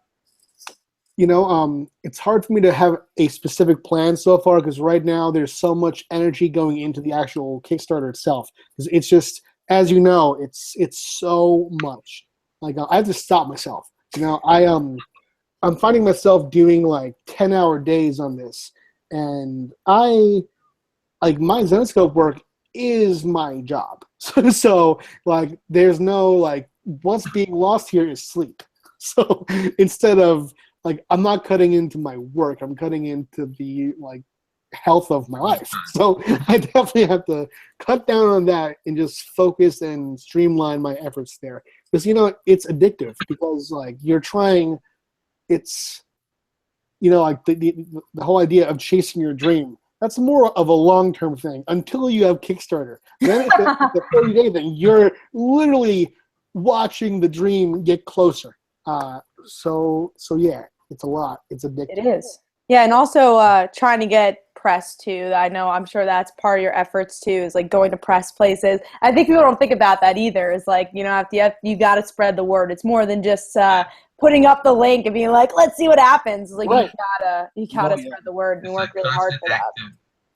it's hard for me to have a specific plan so far because right now there's so much energy going into the actual Kickstarter itself. Because it's just, as you know, it's so much. Like I have to stop myself. I'm finding myself doing like 10-hour days on this, and my Zenescope work is my job. So like there's no like what's being lost here is sleep. So instead of like I'm not cutting into my work, I'm cutting into the like health of my life. So I definitely have to cut down on that and just focus and streamline my efforts there. Because it's addictive because like you're trying it's like the whole idea of chasing your dream. That's more of a long-term thing until you have Kickstarter. Then it's a 30-day thing. You're literally watching the dream get closer. So yeah, it's a lot. It's addictive. It is. Yeah, and also trying to get press too. I'm sure that's part of your efforts too, is like going to press places. I think people don't think about that either. It's like, you got to spread the word. It's more than just putting up the link and being like, let's see what happens. It's like you gotta spread the word and work really hard for that.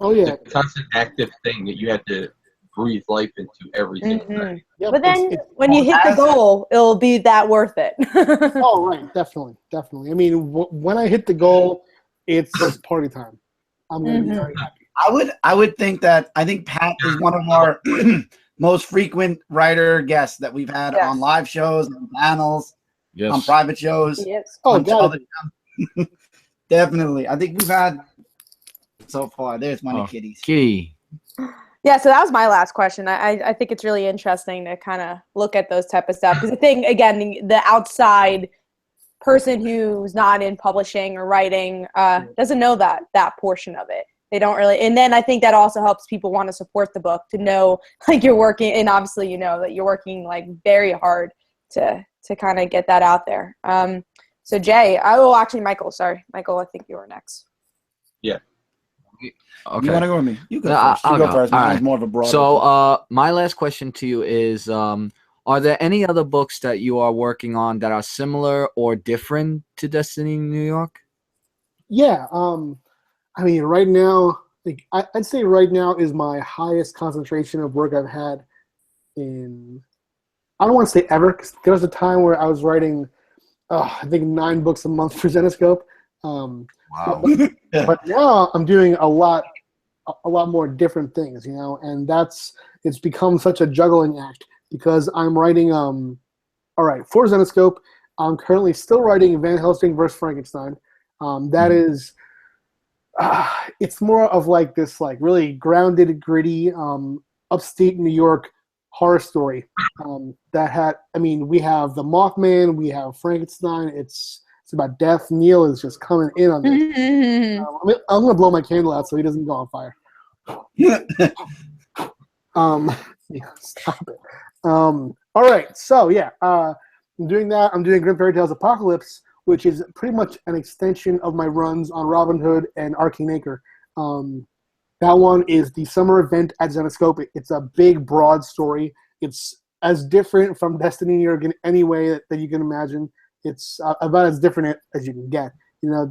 Oh yeah, it's a constant active thing that you have to breathe life into every single day. Yep. But then when you hit the goal, it'll be that worth it. Oh right, definitely. I mean, when I hit the goal, it's party time. I'm gonna be very happy. I would think that Pat is one of our most frequent writer guests that we've had on live shows, on panels, on private shows. Yes. Oh, got it. Definitely. I think we've had so far. There's money kitties. Kitty. Yeah, so that was my last question. I think it's really interesting to kind of look at those type of stuff because I think, again, the outside person who's not in publishing or writing doesn't know that portion of it. They don't really, and then I think that also helps people want to support the book, to know like you're working, and obviously that you're working like very hard to kind of get that out there. So Jay, actually Michael, I think you were next. Yeah. Okay. You want to go with me? You go first. You go first. Mine's more of a broad. So my last question to you is, are there any other books that you are working on that are similar or different to Destiny in New York? Yeah. I mean, right now, like I'd say right now is my highest concentration of work I've had in, I don't want to say ever, because there was a time where I was writing, I think 9 books a month for Zenescope. Wow. But now I'm doing a lot more different things, and it's become such a juggling act because I'm writing, for Zenescope, I'm currently still writing Van Helsing vs. Frankenstein. That is, it's more of like this like really grounded, gritty, upstate New York horror story we have the Mothman, we have Frankenstein. It's about death. Neil is just coming in on this. I'm gonna blow my candle out so he doesn't go on fire. Stop it. All right, so yeah, I'm doing that. I'm doing Grim Fairy Tales Apocalypse, which is pretty much an extension of my runs on Robin Hood and Arcane Acre. That one is the summer event at Zenescope. It's a big, broad story. It's as different from Destiny New York in any way that you can imagine. It's about as different as you can get.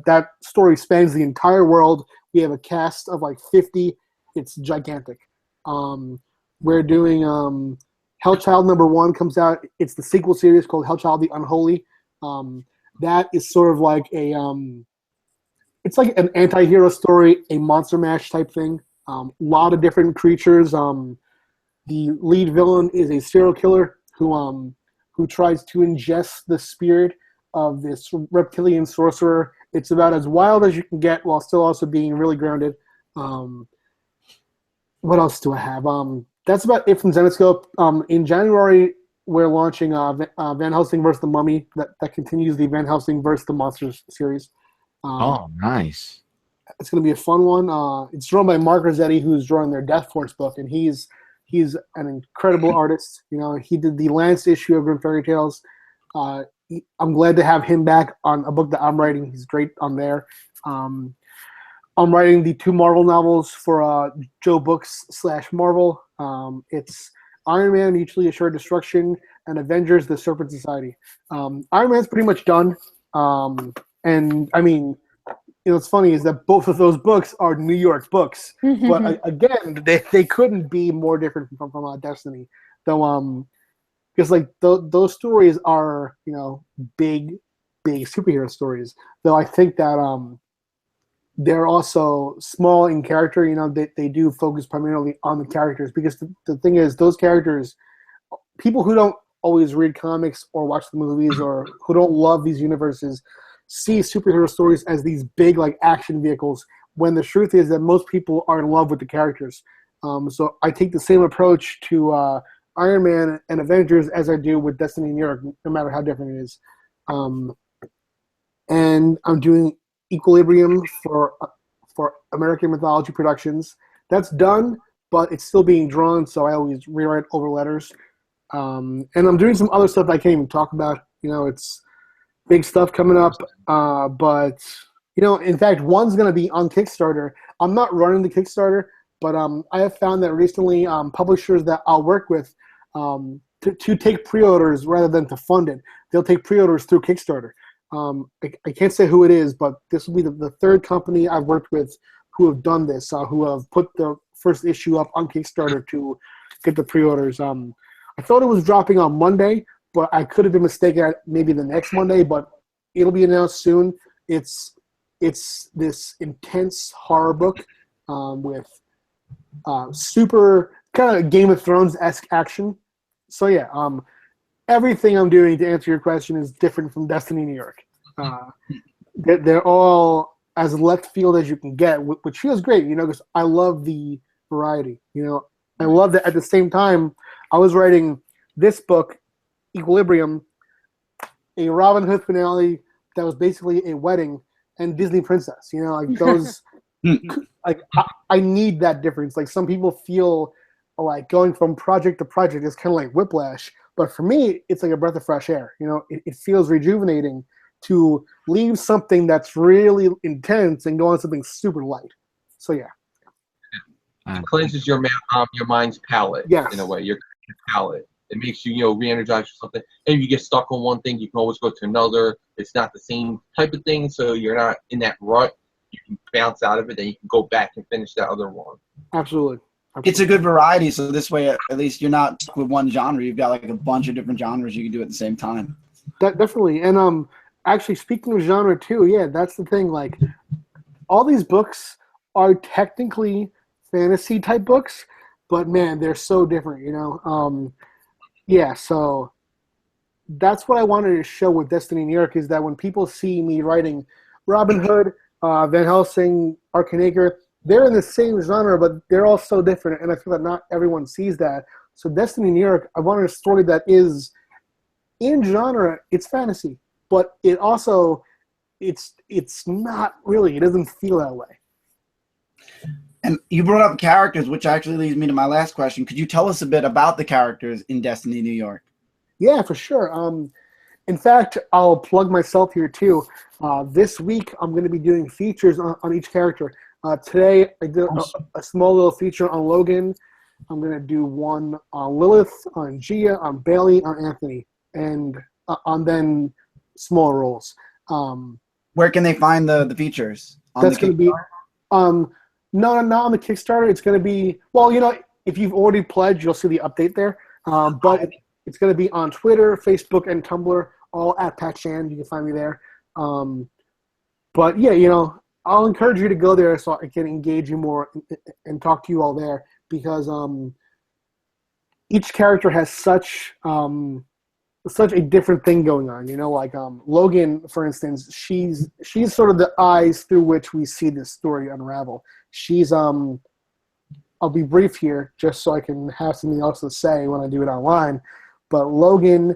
That story spans the entire world. We have a cast of like 50. It's gigantic. We're doing Hellchild #1 comes out. It's the sequel series called Hellchild the Unholy. That is sort of like it's like an anti-hero story, a Monster Mash type thing. A lot of different creatures. The lead villain is a serial killer who tries to ingest the spirit of this reptilian sorcerer. It's about as wild as you can get while still also being really grounded. What else do I have? That's about it from Zenescope. In January, we're launching Van Helsing vs. the Mummy. That continues the Van Helsing vs. the Monsters series. Oh, nice. It's going to be a fun one. It's drawn by Mark Rossetti, who's drawing their Death Force book, and he's He's an incredible artist. You know, he did the last issue of Grim Fairy Tales. I'm glad to have him back on a book that I'm writing. He's great on there. I'm writing the 2 Marvel novels for Joe Books / Marvel. It's Iron Man, Mutually Assured Destruction, and Avengers: The Serpent Society. Iron Man's pretty much done. And I mean, you know, what's funny is that both of those books are New York books. But again, they couldn't be more different from Destiny. Though, because like those stories are, you know, big superhero stories. Though I think that they're also small in character. You know, they do focus primarily on the characters, because the thing is, those characters, people who don't always read comics or watch the movies or who don't love these universes, see superhero stories as these big like action vehicles, when the truth is that most people are in love with the characters. So I take the same approach to Iron Man and Avengers as I do with Destiny New York, no matter how different it is. And I'm doing Equilibrium for American Mythology Productions. That's done, but it's still being drawn, so I always rewrite over letters. And I'm doing some other stuff I can't even talk about. You know, it's big stuff coming up. But, you know, in fact, one's going to be on Kickstarter. I'm not running the Kickstarter, but I have found that recently publishers that I'll work with to take pre-orders rather than to fund it, they'll take pre-orders through Kickstarter. I can't say who it is, but this will be the third company I've worked with who have done this, who have put the first issue up on Kickstarter to get the pre-orders. I thought it was dropping on Monday, but I could have been mistaken at maybe the next Monday, but it'll be announced soon. It's this intense horror book with super kind of Game of Thrones-esque action. So yeah, everything I'm doing, to answer your question, is different from Destiny New York. They're all as left field as you can get, which feels great, you know, because I love the variety. You know, I love that at the same time I was writing this book, Equilibrium, a Robin Hood finale that was basically a wedding, and Disney Princess. You know, like those. Like I need that difference. Like some people feel like going from project to project is kind of like whiplash, but for me, it's like a breath of fresh air. You know, it feels rejuvenating to leave something that's really intense and go on something super light. So yeah. It cleanses your mind's palate, yes, in a way, your palate. It makes you, you know, re-energize for something. And if you get stuck on one thing, you can always go to another. It's not the same type of thing, so you're not in that rut. You can bounce out of it, then you can go back and finish that other one. Absolutely. It's a good variety, so this way at least you're not stuck with one genre. You've got like a bunch of different genres you can do at the same time. Definitely. And actually, speaking of genre too, yeah, that's the thing. Like, all these books are technically fantasy type books, but man, they're so different, you know. Yeah, so that's what I wanted to show with Destiny New York, is that when people see me writing Robin Hood, Van Helsing, Arcanacre, they're in the same genre, but they're all so different, and I feel that not everyone sees that. So Destiny New York, I wanted a story that is, in genre, it's fantasy, but it also, it's not really, it doesn't feel that way. And you brought up characters, which actually leads me to my last question. Could you tell us a bit about the characters in Destiny New York? Yeah, for sure. In fact, I'll plug myself here too. This week, I'm going to be doing features on each character. Today, I did a small little feature on Logan. I'm going to do one on Lilith, on Gia, on Bailey, on Anthony, and on then small roles. Where can they find the features? That's going to be no, not on the Kickstarter. It's going to be, well, you know, if you've already pledged, you'll see the update there. But it's going to be on Twitter, Facebook, and Tumblr, all at Pat Shan. You can find me there. But yeah, you know, I'll encourage you to go there so I can engage you more and talk to you all there, because each character has such a different thing going on. You know, like Logan, for instance, she's sort of the eyes through which we see this story unravel. She's I'll be brief here just so I can have something else to say when I do it online. But Logan,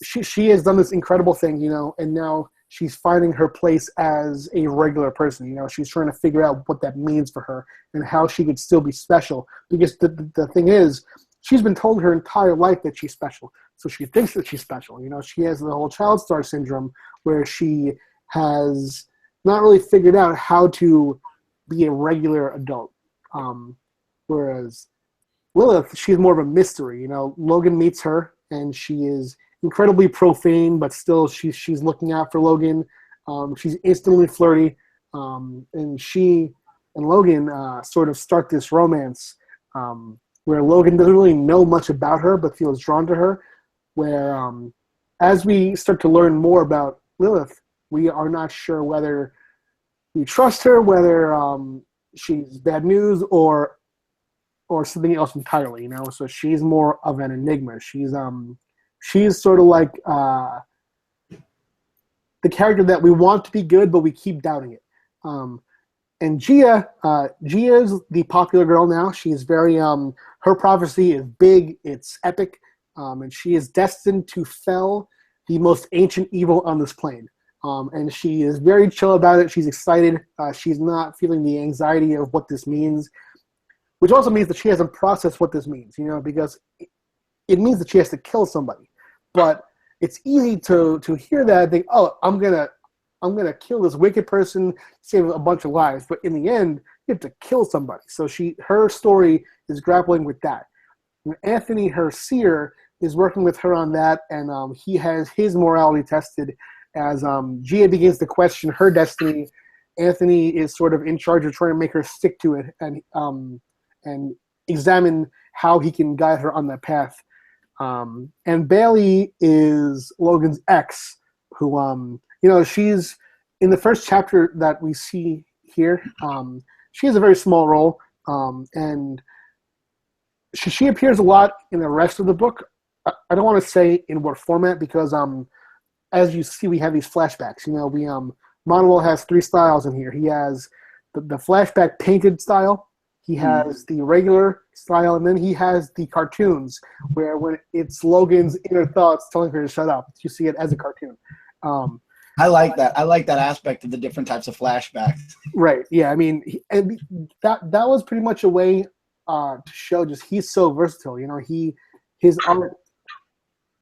she has done this incredible thing, you know, and now she's finding her place as a regular person. You know, she's trying to figure out what that means for her and how she could still be special. Because the thing is, she's been told her entire life that she's special. So she thinks that she's special. You know, she has the whole child star syndrome where she has not really figured out how to be a regular adult. Whereas Lilith, she's more of a mystery. You know, Logan meets her, and she is incredibly profane, but still she's looking out for Logan. She's instantly flirty, and she and Logan sort of start this romance where Logan doesn't really know much about her, but feels drawn to her. Where as we start to learn more about Lilith, we are not sure whether we trust her, whether she's bad news or something else entirely, you know. So she's more of an enigma. She's sort of like the character that we want to be good, but we keep doubting it. And Gia is the popular girl now. She's very her prophecy is big, it's epic, and she is destined to fell the most ancient evil on this plane. And she is very chill about it. She's excited. She's not feeling the anxiety of what this means, which also means that she hasn't processed what this means, you know, because it means that she has to kill somebody. But it's easy to hear that and think, oh, I'm gonna kill this wicked person, save a bunch of lives. But in the end, you have to kill somebody. So her story is grappling with that. And Anthony, her seer, is working with her on that, and he has his morality tested. As Gia begins to question her destiny, Anthony is sort of in charge of trying to make her stick to it and examine how he can guide her on that path. And Bailey is Logan's ex, who you know, she's in the first chapter that we see here. She has a very small role, and she appears a lot in the rest of the book. I don't want to say in what format because as you see, we have these flashbacks. You know, Manuel has 3 styles in here. He has the flashback painted style. He has the regular style, and then he has the cartoons, where when it's Logan's inner thoughts telling her to shut up, you see it as a cartoon. I like that. I like that aspect of the different types of flashbacks. Right. Yeah. I mean, that was pretty much a way to show just he's so versatile. You know, his art.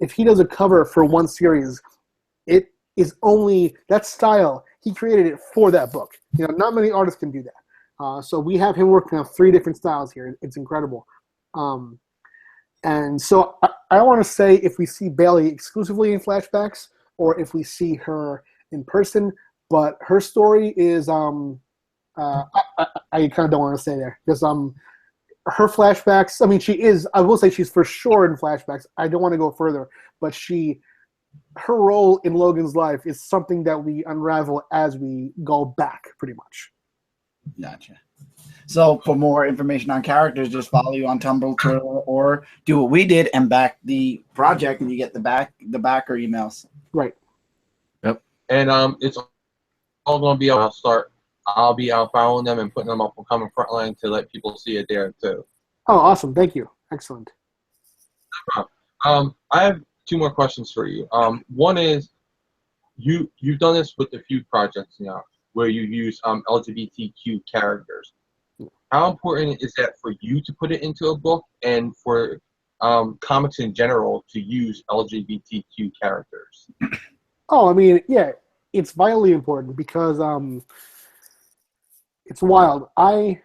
If he does a cover for one series, it is only that style. He created it for that book. You know, not many artists can do that. So we have him working on 3 different styles here. It's incredible. And so I don't want to say if we see Bailey exclusively in flashbacks or if we see her in person, but her story is I kind of don't want to say there because her flashbacks, I mean, I will say she's for sure in flashbacks. I don't want to go further, but her role in Logan's life is something that we unravel as we go back, pretty much. Gotcha. So for more information on characters, just follow you on Tumblr, Twitter, or do what we did and back the project, and you get the backer emails. Right. Yep. And it's all going to be I'll be out following them and putting them up on Common Frontline to let people see it there too. Oh, awesome! Thank you. Excellent. I have 2 more questions for you. One is, you've done this with a few projects now where you use LGBTQ characters. How important is that for you to put it into a book and for comics in general to use LGBTQ characters? Oh, I mean, yeah, it's vitally important because it's wild. I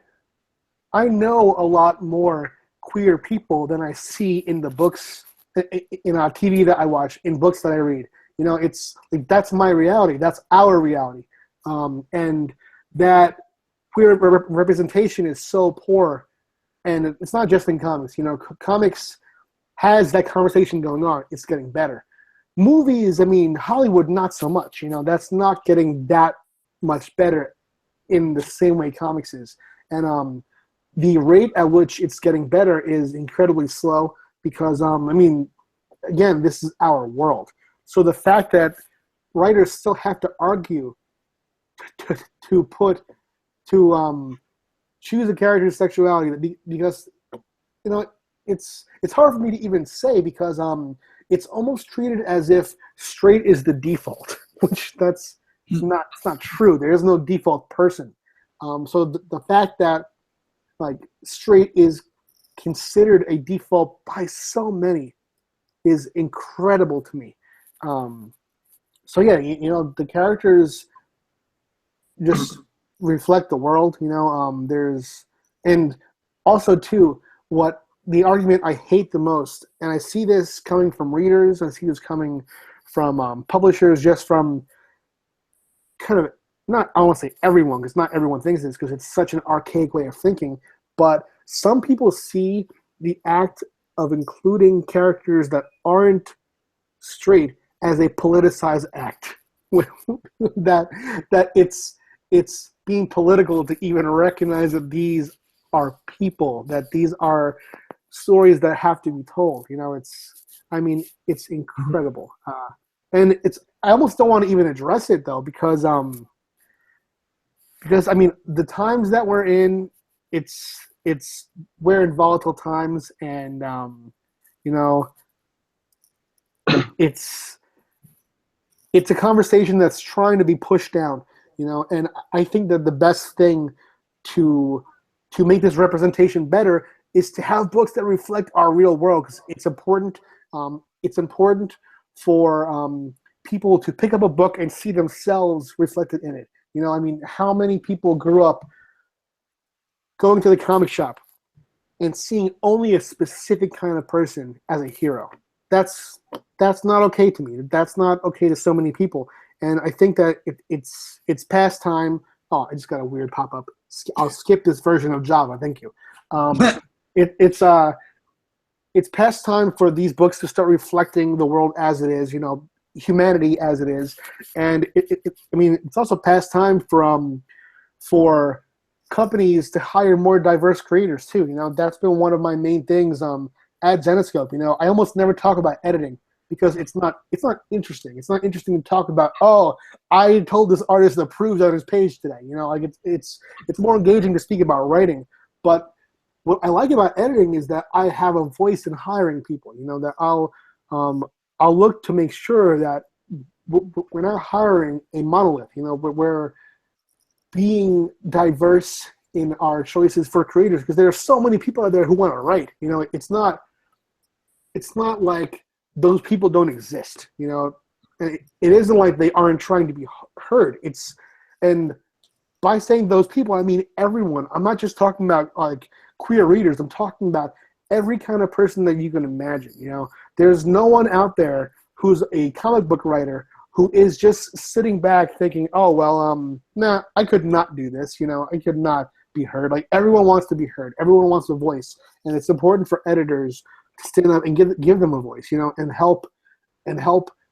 know a lot more queer people than I see in the books, in TV that I watch, in books that I read. You know, it's like that's my reality. That's our reality. And that queer representation is so poor. And it's not just in comics. You know, comics has that conversation going on. It's getting better. Movies, I mean, Hollywood, not so much. You know, that's not getting that much better in the same way comics is. And the rate at which it's getting better is incredibly slow because, I mean, again, this is our world. So the fact that writers still have to argue to choose a character's sexuality because, you know, it's hard for me to even say because it's almost treated as if straight is the default. which that's not, it's not true. There is no default person. So the fact that like straight is considered a default by so many is incredible to me. So yeah, you know, the characters just reflect the world, you know. And also too, what the argument I hate the most, and I see this coming from readers, I see this coming from publishers, just from kind of, not, I don't want to say everyone, because not everyone thinks this, because it's such an archaic way of thinking, but some people see the act of including characters that aren't straight as a politicized act. that it's being political to even recognize that these are people, that these are stories that have to be told. You know, it's incredible. And I almost don't want to even address it though, because I mean, the times that we're in, we're in volatile times, and you know, it's a conversation that's trying to be pushed down, you know. And I think that the best thing to make this representation better is to have books that reflect our real world, because it's important. It's important for people to pick up a book and see themselves reflected in it. You know, I mean, how many people grew up going to the comic shop and seeing only a specific kind of person as a hero? That's not okay to me. That's not okay to so many people. And I think that it's past time. Oh, I just got a weird pop-up. I'll skip this version of Java. Thank you. It's past time for these books to start reflecting the world as it is, you know, humanity as it is. And I mean, it's also past time for companies to hire more diverse creators too. You know, that's been one of my main things at Zenescope. You know, I almost never talk about editing because it's not interesting. It's not interesting to talk about, oh, I told this artist to approve on his page today. You know, like it's more engaging to speak about writing. But what I like about editing is that I have a voice in hiring people. You know, that I'll look to make sure that we're not hiring a monolith. You know, but we're being diverse in our choices for creators, because there are so many people out there who want to write. You know, it's not like those people don't exist. You know, it isn't like they aren't trying to be heard. And by saying those people, I mean everyone. I'm not just talking about like queer readers. I'm talking about every kind of person that you can imagine. You know, there's no one out there who's a comic book writer who is just sitting back thinking, oh, well, nah, I could not do this. You know, I could not be heard. Like, everyone wants to be heard. Everyone wants a voice. And it's important for editors to stand up and give them a voice, you know, and help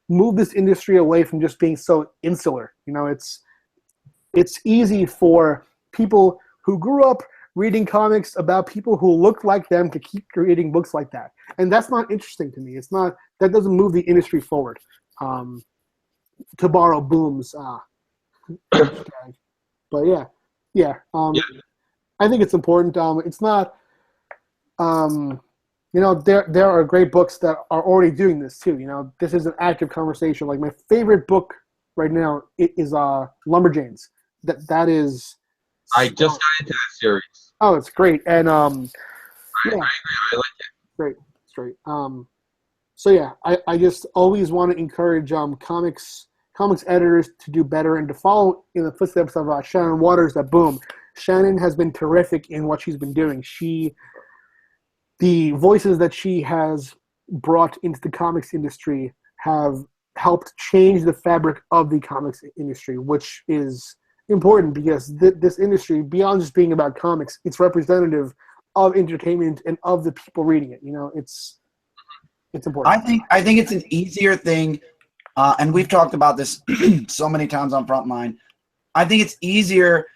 move this industry away from just being so insular. You know, it's easy for people who grew up reading comics about people who look like them to keep creating books like that. And that's not interesting to me. That doesn't move the industry forward. To borrow Boom's hashtag. But yeah. I think it's important. It's not, you know, there are great books that are already doing this too. You know, this is an active conversation. Like, my favorite book right now is Lumberjanes. That is. I just got into that series. Oh, it's great, and I agree. I like it. Great. So yeah, I just always want to encourage comics editors to do better and to follow in the footsteps of Shannon Waters at Boom. Shannon has been terrific in what she's been doing. The voices that she has brought into the comics industry have helped change the fabric of the comics industry, which is important because this industry, beyond just being about comics, it's representative of entertainment and of the people reading it. You know, it's important. I think it's an easier thing, and we've talked about this so many times on Frontline. I think it's easier.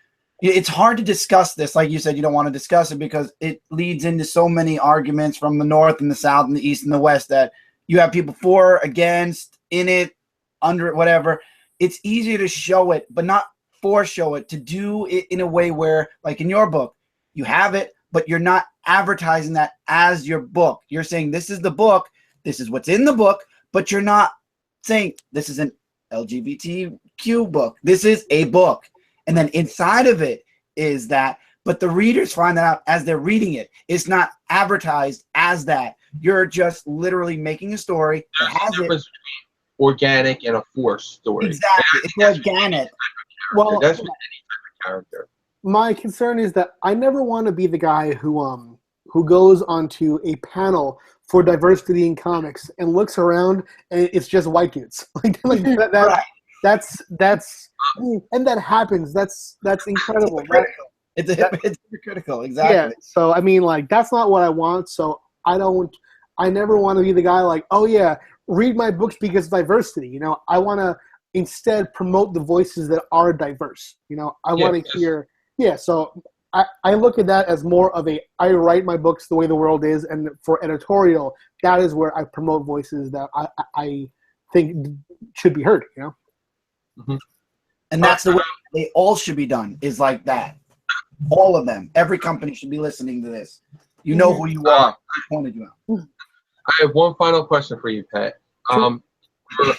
It's hard to discuss this. Like you said, you don't want to discuss it because it leads into so many arguments from the North and the South and the East and the West that you have people for, against, in it, under it, whatever. It's easier to show it, but not show it, to do it in a way where, like in your book, you have it, but you're not advertising that as your book. You're saying this is the book, this is what's in the book, but you're not saying this is an LGBTQ book. This is a book. And then inside of it is that, but the readers find that out as they're reading it. It's not advertised as that. You're just literally making a story that has it. Organic and a forced story. Exactly. It's organic. Well, That's with any type of character. my concern is that I never want to be the guy who goes onto a panel for diversity in comics and looks around and it's just white dudes. like that, Right. that's and that happens. That's incredible. It's hypocritical. Exactly. Yeah. So I mean, like, that's not what I want. So I never want to be the guy like, oh yeah, read my books because of diversity. You know, I want to instead promote the voices that are diverse. You know, I want to hear. Yeah. So I look at that as more of I write my books the way the world is, and for editorial, that is where I promote voices that I think should be heard. You know. Mm-hmm. And that's the way they all should be done, is like that. All of them. Every company should be listening to this. You know who you are. I pointed you out. I have one final question for you, Pat.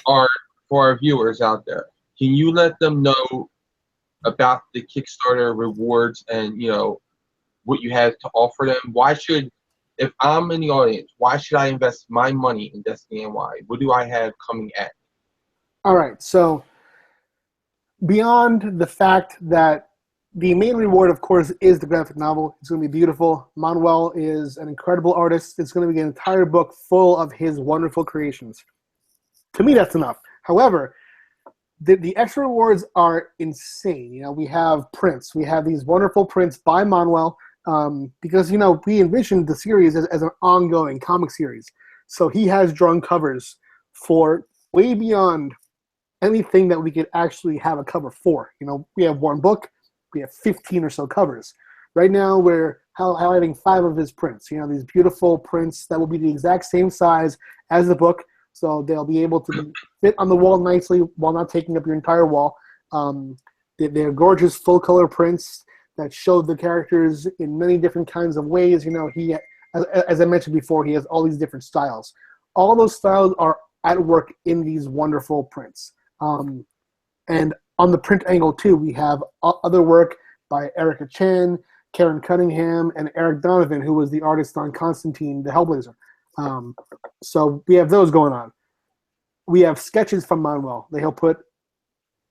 For our viewers out there, can you let them know about the Kickstarter rewards and, you know, what you have to offer them? If I'm in the audience, why should I invest my money in Destiny NY? What do I have coming at me? All right. So beyond the fact that the main reward, of course, is the graphic novel. It's going to be beautiful. Manuel is an incredible artist. It's going to be an entire book full of his wonderful creations. To me, that's enough. However, the extra rewards are insane. You know, we have prints. We have these wonderful prints by Manuel because, you know, we envisioned the series as an ongoing comic series. So he has drawn covers for way beyond anything that we could actually have a cover for. You know, we have one book. We have 15 or so covers. Right now, we're highlighting 5 of his prints. You know, these beautiful prints that will be the exact same size as the book, so they'll be able to fit on the wall nicely while not taking up your entire wall. They're gorgeous full-color prints that show the characters in many different kinds of ways. You know, as I mentioned before, he has all these different styles. All those styles are at work in these wonderful prints. And on the print angle, too, we have other work by Erica Chan, Karen Cunningham, and Eric Donovan, who was the artist on Constantine, the Hellblazer. So we have those going on. We have sketches from Manuel that he'll put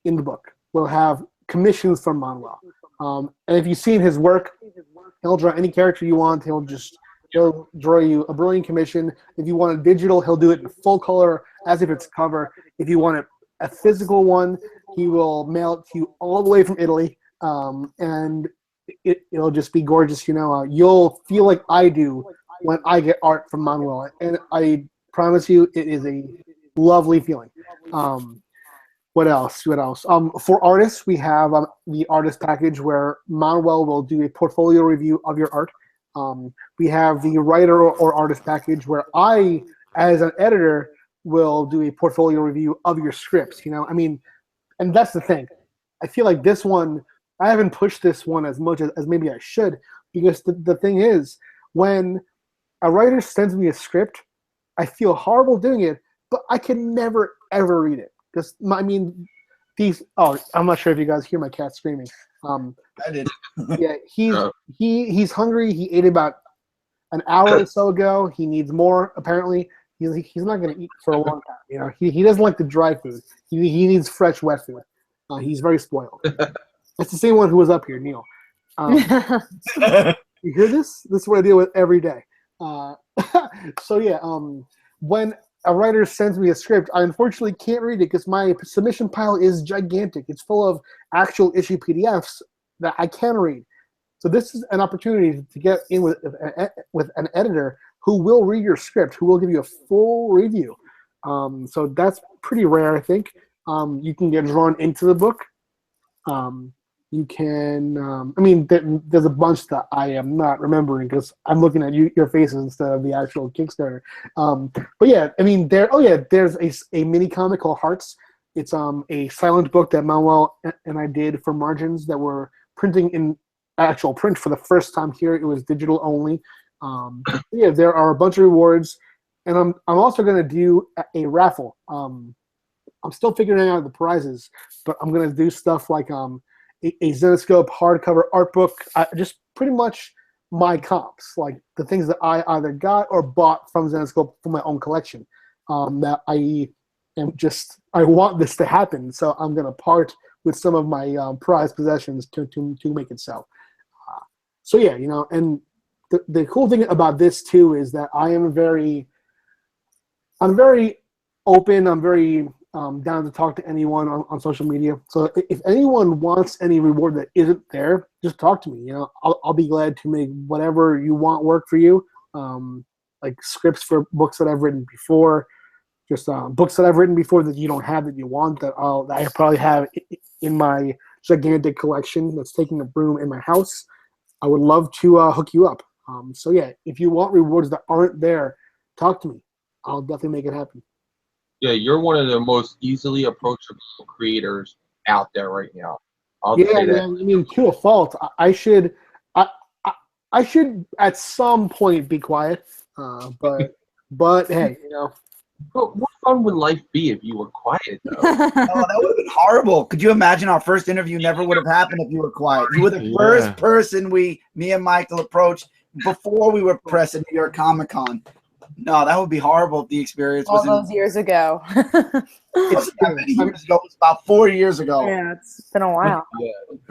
in the book. We'll have commissions from Manuel. And if you've seen his work, he'll draw any character you want. He'll draw you a brilliant commission. If you want it digital, he'll do it in full color as if it's cover. If you want a physical one, he will mail it to you all the way from Italy, and it'll just be gorgeous. You know, you'll feel like I do when I get art from Manuel, and I promise you, it is a lovely feeling. What else? For artists, we have the artist package where Manuel will do a portfolio review of your art. We have the writer or artist package where I, as an editor, will do a portfolio review of your scripts. You know, I mean, and that's the thing. I feel like this one, I haven't pushed this one as much as maybe I should, because the thing is, when a writer sends me a script, I feel horrible doing it, but I can never, ever read it. Because, I mean, I'm not sure if you guys hear my cat screaming. I did. Yeah, he's hungry. He ate about an hour or so ago. He needs more, apparently. He's not going to eat for a long time. You know, he doesn't like the dry food. He needs fresh, wet food. He's very spoiled. It's the same one who was up here, Neil. You hear this? This is what I deal with every day. So yeah, when a writer sends me a script, I unfortunately can't read it because my submission pile is gigantic. It's full of actual issue PDFs that I can read. So this is an opportunity to get in with an editor who will read your script, who will give you a full review. So that's pretty rare, I think. You can get drawn into the book. You can, I mean, there's a bunch that I am not remembering because I'm looking at your faces instead of the actual Kickstarter. But yeah, I mean, there's a mini comic called Hearts. It's a silent book that Manuel and I did for margins that we're printing in actual print for the first time here. It was digital only. Yeah, there are a bunch of rewards, and I'm also going to do a raffle. I'm still figuring out the prizes, but I'm gonna do stuff like a Zenescope hardcover art book. Just pretty much my comps, like the things that I either got or bought from Zenescope for my own collection. That I want this to happen, so I'm gonna part with some of my prized possessions to make it so. So yeah, and the cool thing about this too is that I'm very open. I'm very down to talk to anyone on social media. So if anyone wants any reward that isn't there, just talk to me. I'll be glad to make whatever you want work for you. Like scripts for books that I've written before, just books that I've written before that you don't have that you want that I probably have in my gigantic collection that's taking a room in my house. I would love to hook you up. So yeah, if you want rewards that aren't there, talk to me. I'll definitely make it happen. Yeah, you're one of the most easily approachable creators out there right now. I'll Yeah, say that. man. I mean, to a fault. I should at some point be quiet. But hey, But what fun would life be if you were quiet, though? Oh, that would have been horrible. Could you imagine our first interview never would have happened if you were quiet? You were the first person me and Michael approached before we were pressed at New York Comic Con. No, that would be horrible if the experience was all those years ago. It wasn't that many years ago. It was about 4 years ago. Yeah, it's been a while.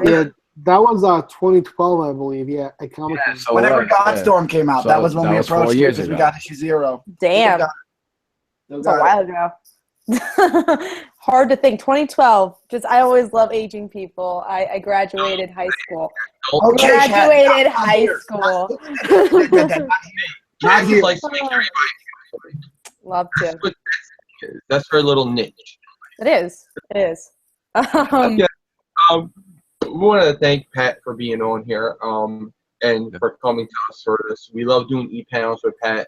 Yeah, that was 2012, I believe. Yeah, at Comic Con. So Whenever Godstorm came out, that was when we approached you because we got issue 0. Damn, that's a while ago. Hard to think. 2012. I always love aging people. I graduated high school. Okay, Graduated high school. Not here. Like, Love to. that's her little niche. It is. Okay. We want to thank Pat for being on here and for coming to us for this. We love doing e-panels with Pat.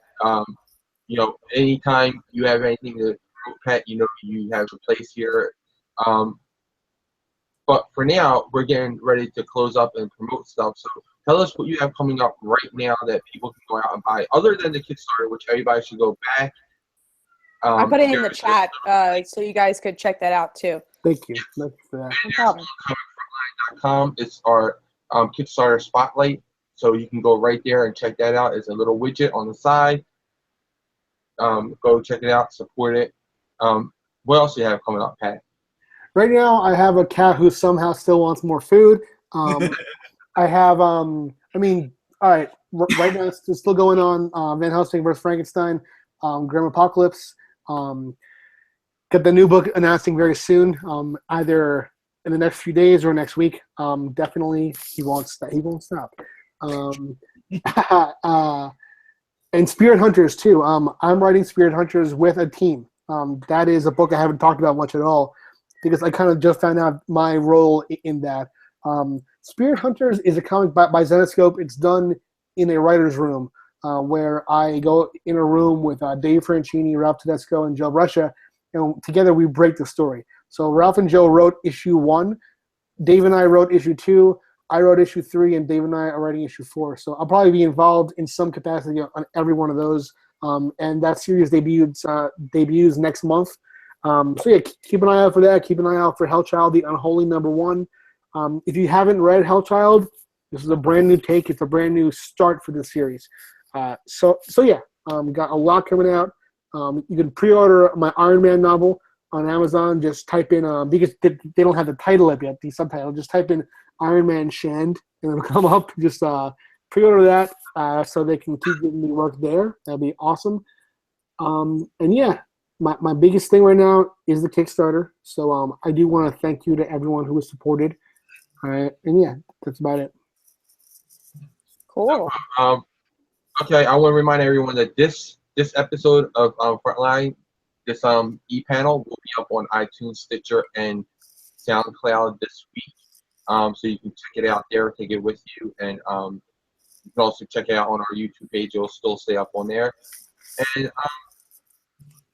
Anytime you have anything to promote Pat, you have a place here. But for now, we're getting ready to close up and promote stuff. So tell us what you have coming up right now that people can go out and buy, other than the Kickstarter, which everybody should go back. I put it in the chat so you guys could check that out too. Thank you. Thank you for that. No problem. Frontline.com. It's our Kickstarter spotlight. So you can go right there and check that out. It's a little widget on the side. Go check it out, support it. What else do you have coming up, Pat? Right now, I have a cat who somehow still wants more food. I have, all right, right now it's still going on. Van Helsing vs. Frankenstein, Grim Apocalypse. Got the new book announcing very soon, either in the next few days or next week. Definitely, he won't stop. And Spirit Hunters too. I'm writing Spirit Hunters with a team. That is a book I haven't talked about much at all, because I kind of just found out my role in that. Spirit Hunters is a comic by Zenescope. It's done in a writer's room where I go in a room with Dave Franchini, Ralph Tedesco, and Joe Brescia, and together we break the story. So Ralph and Joe wrote issue 1. Dave and I wrote issue 2. I wrote issue 3, and Dave and I are writing issue 4. So I'll probably be involved in some capacity on every one of those. And that series debuts next month. So yeah, keep an eye out for that. Keep an eye out for Hellchild, the Unholy #1. If you haven't read Hellchild, this is a brand new take. It's a brand new start for this series. So yeah, got a lot coming out. You can pre-order my Iron Man novel on Amazon. Just type in, because they don't have the title up yet, the subtitle. Just type in Iron Man Shand, and it'll come up. Just pre-order that so they can keep giving me work there. That'd be awesome. And yeah, my biggest thing right now is the Kickstarter. So I do want to thank you to everyone who has supported. And yeah, that's about it. Cool. Okay, I want to remind everyone that this episode of Frontline, this e-panel will be up on iTunes, Stitcher, and SoundCloud this week. So you can check it out there, take it with you, and you can also check it out on our YouTube page. It'll still stay up on there. And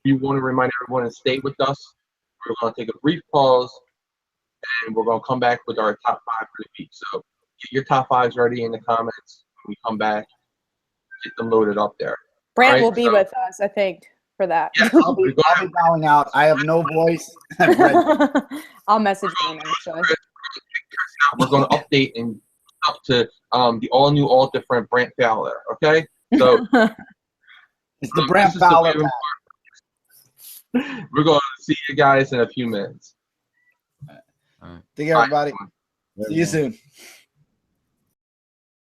we want to remind everyone to stay with us. We're going to take a brief pause, and we're going to come back with our top 5 for the week. So get your top 5s ready in the comments. When we come back, get them loaded up there. Brant will be with us, I think. for that. Yeah, I'll be bowing out. I have no voice. I've read it. I'll message him actually. we're going to update and up to the all new, all different Brant Fowler. Okay, so It's the Brant Fowler. We're going to see you guys in a few minutes. Take care, everybody. See you soon.